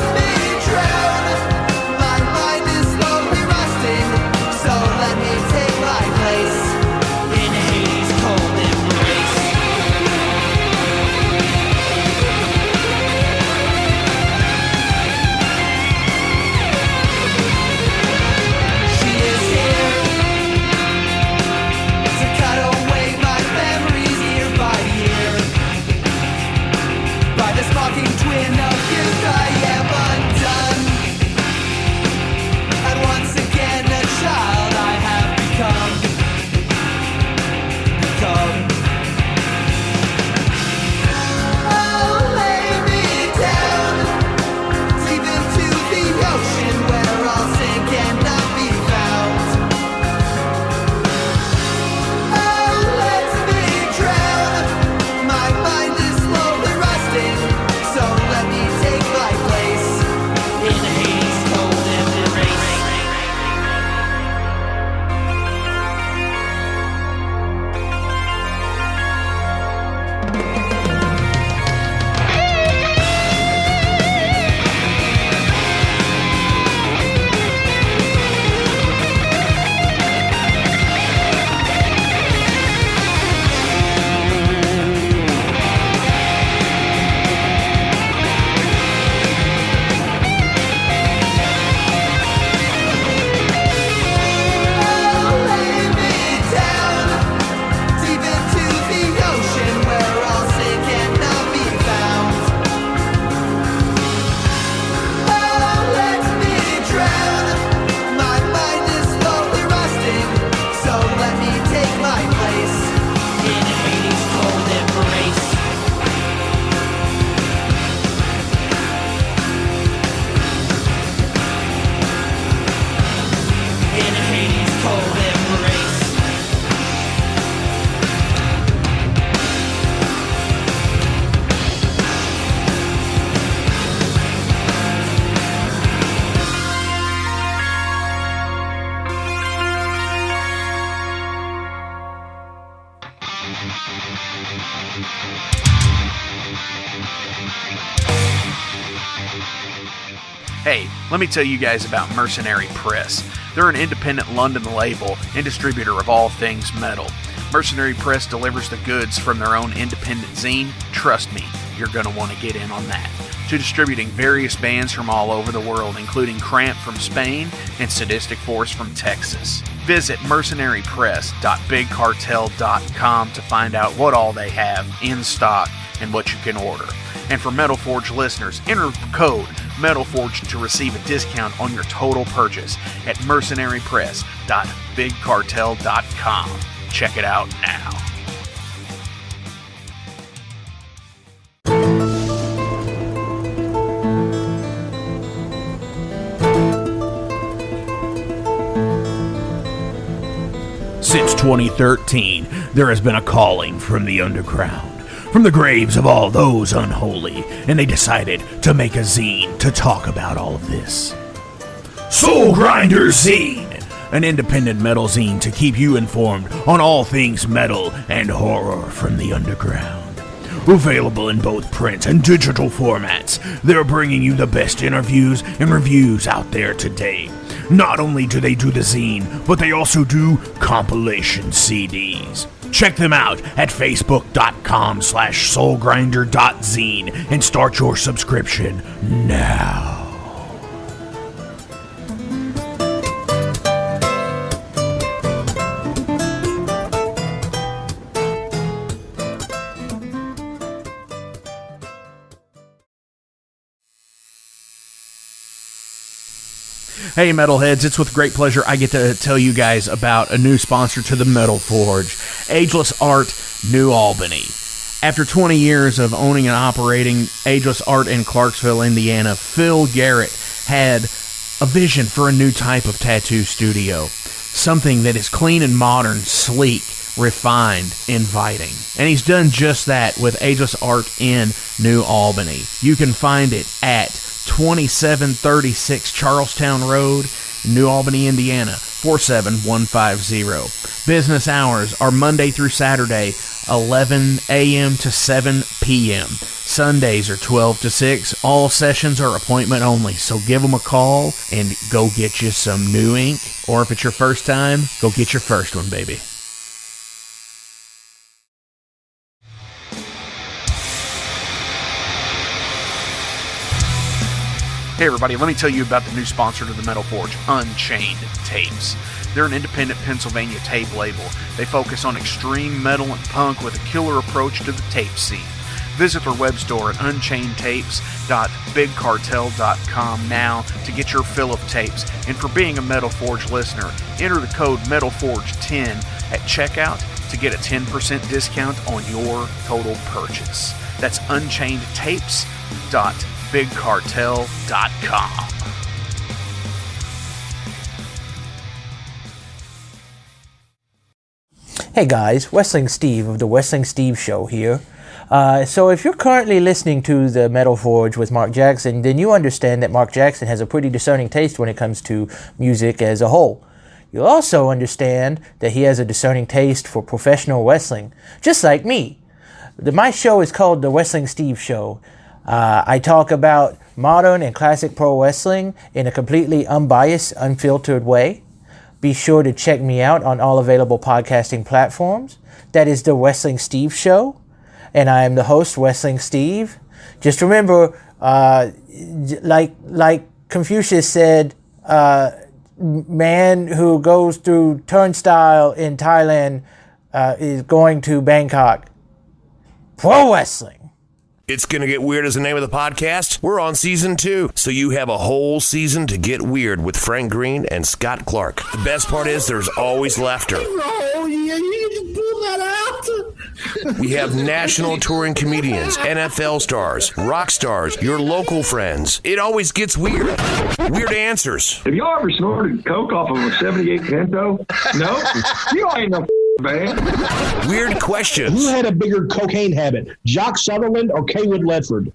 Hey, let me tell you guys about Mercenary Press. They're an independent London label and distributor of all things metal. Mercenary Press delivers the goods from their own independent zine. Trust me, you're going to want to get in on that. To distributing various bands from all over the world, including Cramp from Spain and Sadistic Force from Texas. Visit mercenarypress.bigcartel.com to find out what all they have in stock and what you can order. And for Metal Forge listeners, enter code METALFORGE to receive a discount on your total purchase at mercenarypress.bigcartel.com. Check it out now. Since 2013, there has been a calling from the underground, from the graves of all those unholy, and they decided to make a zine to talk about all of this. Soul Grinder Zine, an independent metal zine to keep you informed on all things metal and horror from the underground. Available in both print and digital formats, they're bringing you the best interviews and reviews out there today. Not only do they do the zine, but they also do compilation CDs. Check them out at facebook.com/soulgrinder.zine and start your subscription now. Hey Metalheads, it's with great pleasure I get to tell you guys about a new sponsor to the Metal Forge, Ageless Art, New Albany. After 20 years of owning and operating Ageless Art in Clarksville, Indiana, Phil Garrett had a vision for a new type of tattoo studio. Something that is clean and modern, sleek, refined, inviting. And he's done just that with Ageless Art in New Albany. You can find it at 2736 Charlestown Road, New Albany, Indiana, 47150. Business hours are Monday through Saturday, 11 a.m. to 7 p.m. Sundays are 12 to 6. All sessions are appointment only, so give them a call and go get you some new ink. Or if it's your first time, go get your first one, baby. Hey everybody, let me tell you about the new sponsor to the Metal Forge, Unchained Tapes. They're an independent Pennsylvania tape label. They focus on extreme metal and punk with a killer approach to the tape scene. Visit their web store at unchainedtapes.bigcartel.com now to get your fill of tapes. And for being a Metal Forge listener, enter the code METALFORGE10 at checkout to get a 10% discount on your total purchase. That's unchainedtapes.bigcartel.com. Hey guys, Wrestling Steve of the Wrestling Steve Show here. So if you're currently listening to the Metal Forge with Mark Jackson, then you understand that Mark Jackson has a pretty discerning taste when it comes to music as a whole. You'll also understand that he has a discerning taste for professional wrestling, just like me. My show is called the Wrestling Steve Show. I talk about modern and classic pro wrestling in a completely unbiased, unfiltered way. Be sure to check me out on all available podcasting platforms. That is the Wrestling Steve Show. And I am the host, Wrestling Steve. Just remember, like Confucius said, man who goes through turnstile in Thailand is going to Bangkok. Pro wrestling. It's Gonna Get Weird is the name of the podcast. We're on season 2, so you have a whole season to get weird with Frank Green and Scott Clark. The best part is there's always laughter. Oh, yeah, you just pull that out. We have national touring comedians, NFL stars, rock stars, your local friends. It always gets weird. Weird answers. Have y'all ever snorted coke off of a 78 Pinto? No? You ain't no man. Weird questions. Who had a bigger cocaine habit, Jock Sutherland or Kaywood Ledford?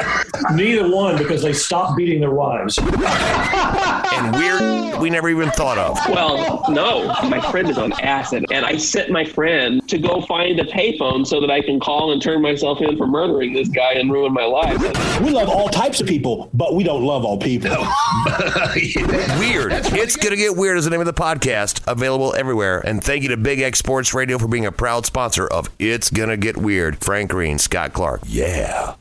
Neither one, because they stopped beating their wives. And weird we never even thought of. Well, no, my friend is on acid, and I sent my friend to go find a payphone so that I can call and turn myself in for murdering this guy and ruin my life. We love all types of people, but we don't love all people. Weird. It's Gonna Get Weird is the name of the podcast, available everywhere. And thank you to Big X Sports Radio for being a proud sponsor of It's Gonna Get Weird. Frank Green, Scott Clark. Yeah.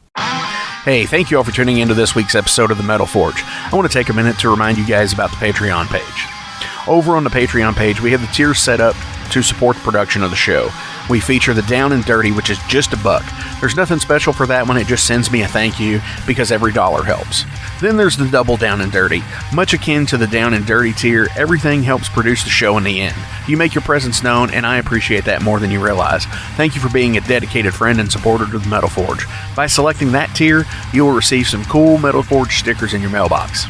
Hey, thank you all for tuning into this week's episode of The Metal Forge. I want to take a minute to remind you guys about the Patreon page. Over on the Patreon page, we have the tiers set up to support the production of the show. We feature the Down and Dirty, which is just $1. There's nothing special for that one, it just sends me a thank you because every dollar helps. Then there's the Double Down and Dirty. Much akin to the Down and Dirty tier, everything helps produce the show in the end. You make your presence known, and I appreciate that more than you realize. Thank you for being a dedicated friend and supporter to the Metal Forge. By selecting that tier, you will receive some cool Metal Forge stickers in your mailbox.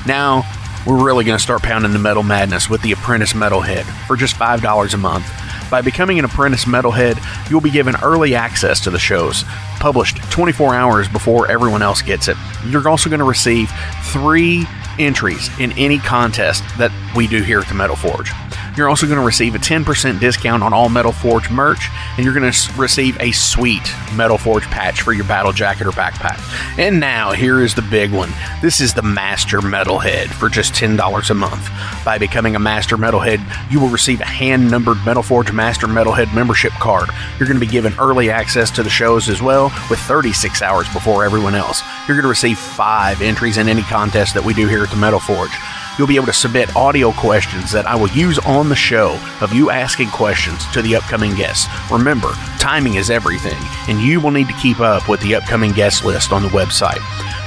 Now, we're really going to start pounding the metal madness with the Apprentice Metalhead for just $5 a month. By becoming an Apprentice Metalhead, you'll be given early access to the shows, published 24 hours before everyone else gets it. You're also going to receive 3 entries in any contest that we do here at the Metal Forge. You're also going to receive a 10% discount on all Metal Forge merch, and you're going to receive a sweet Metal Forge patch for your battle jacket or backpack. And now, here is the big one. This is the Master Metalhead for just $10 a month. By becoming a Master Metalhead, you will receive a hand-numbered Metal Forge Master Metalhead membership card. You're going to be given early access to the shows as well, with 36 hours before everyone else. You're going to receive 5 entries in any contest that we do here at the Metal Forge. You'll be able to submit audio questions that I will use on the show of you asking questions to the upcoming guests. Remember, timing is everything, and you will need to keep up with the upcoming guest list on the website.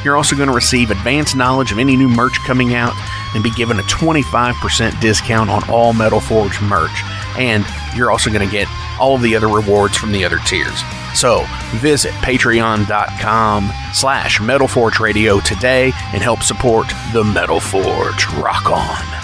You're also going to receive advanced knowledge of any new merch coming out and be given a 25% discount on all Metal Forge merch. And you're also going to get all of the other rewards from the other tiers. So visit patreon.com/Metal Forge Radio today and help support the Metal Forge. Rock on.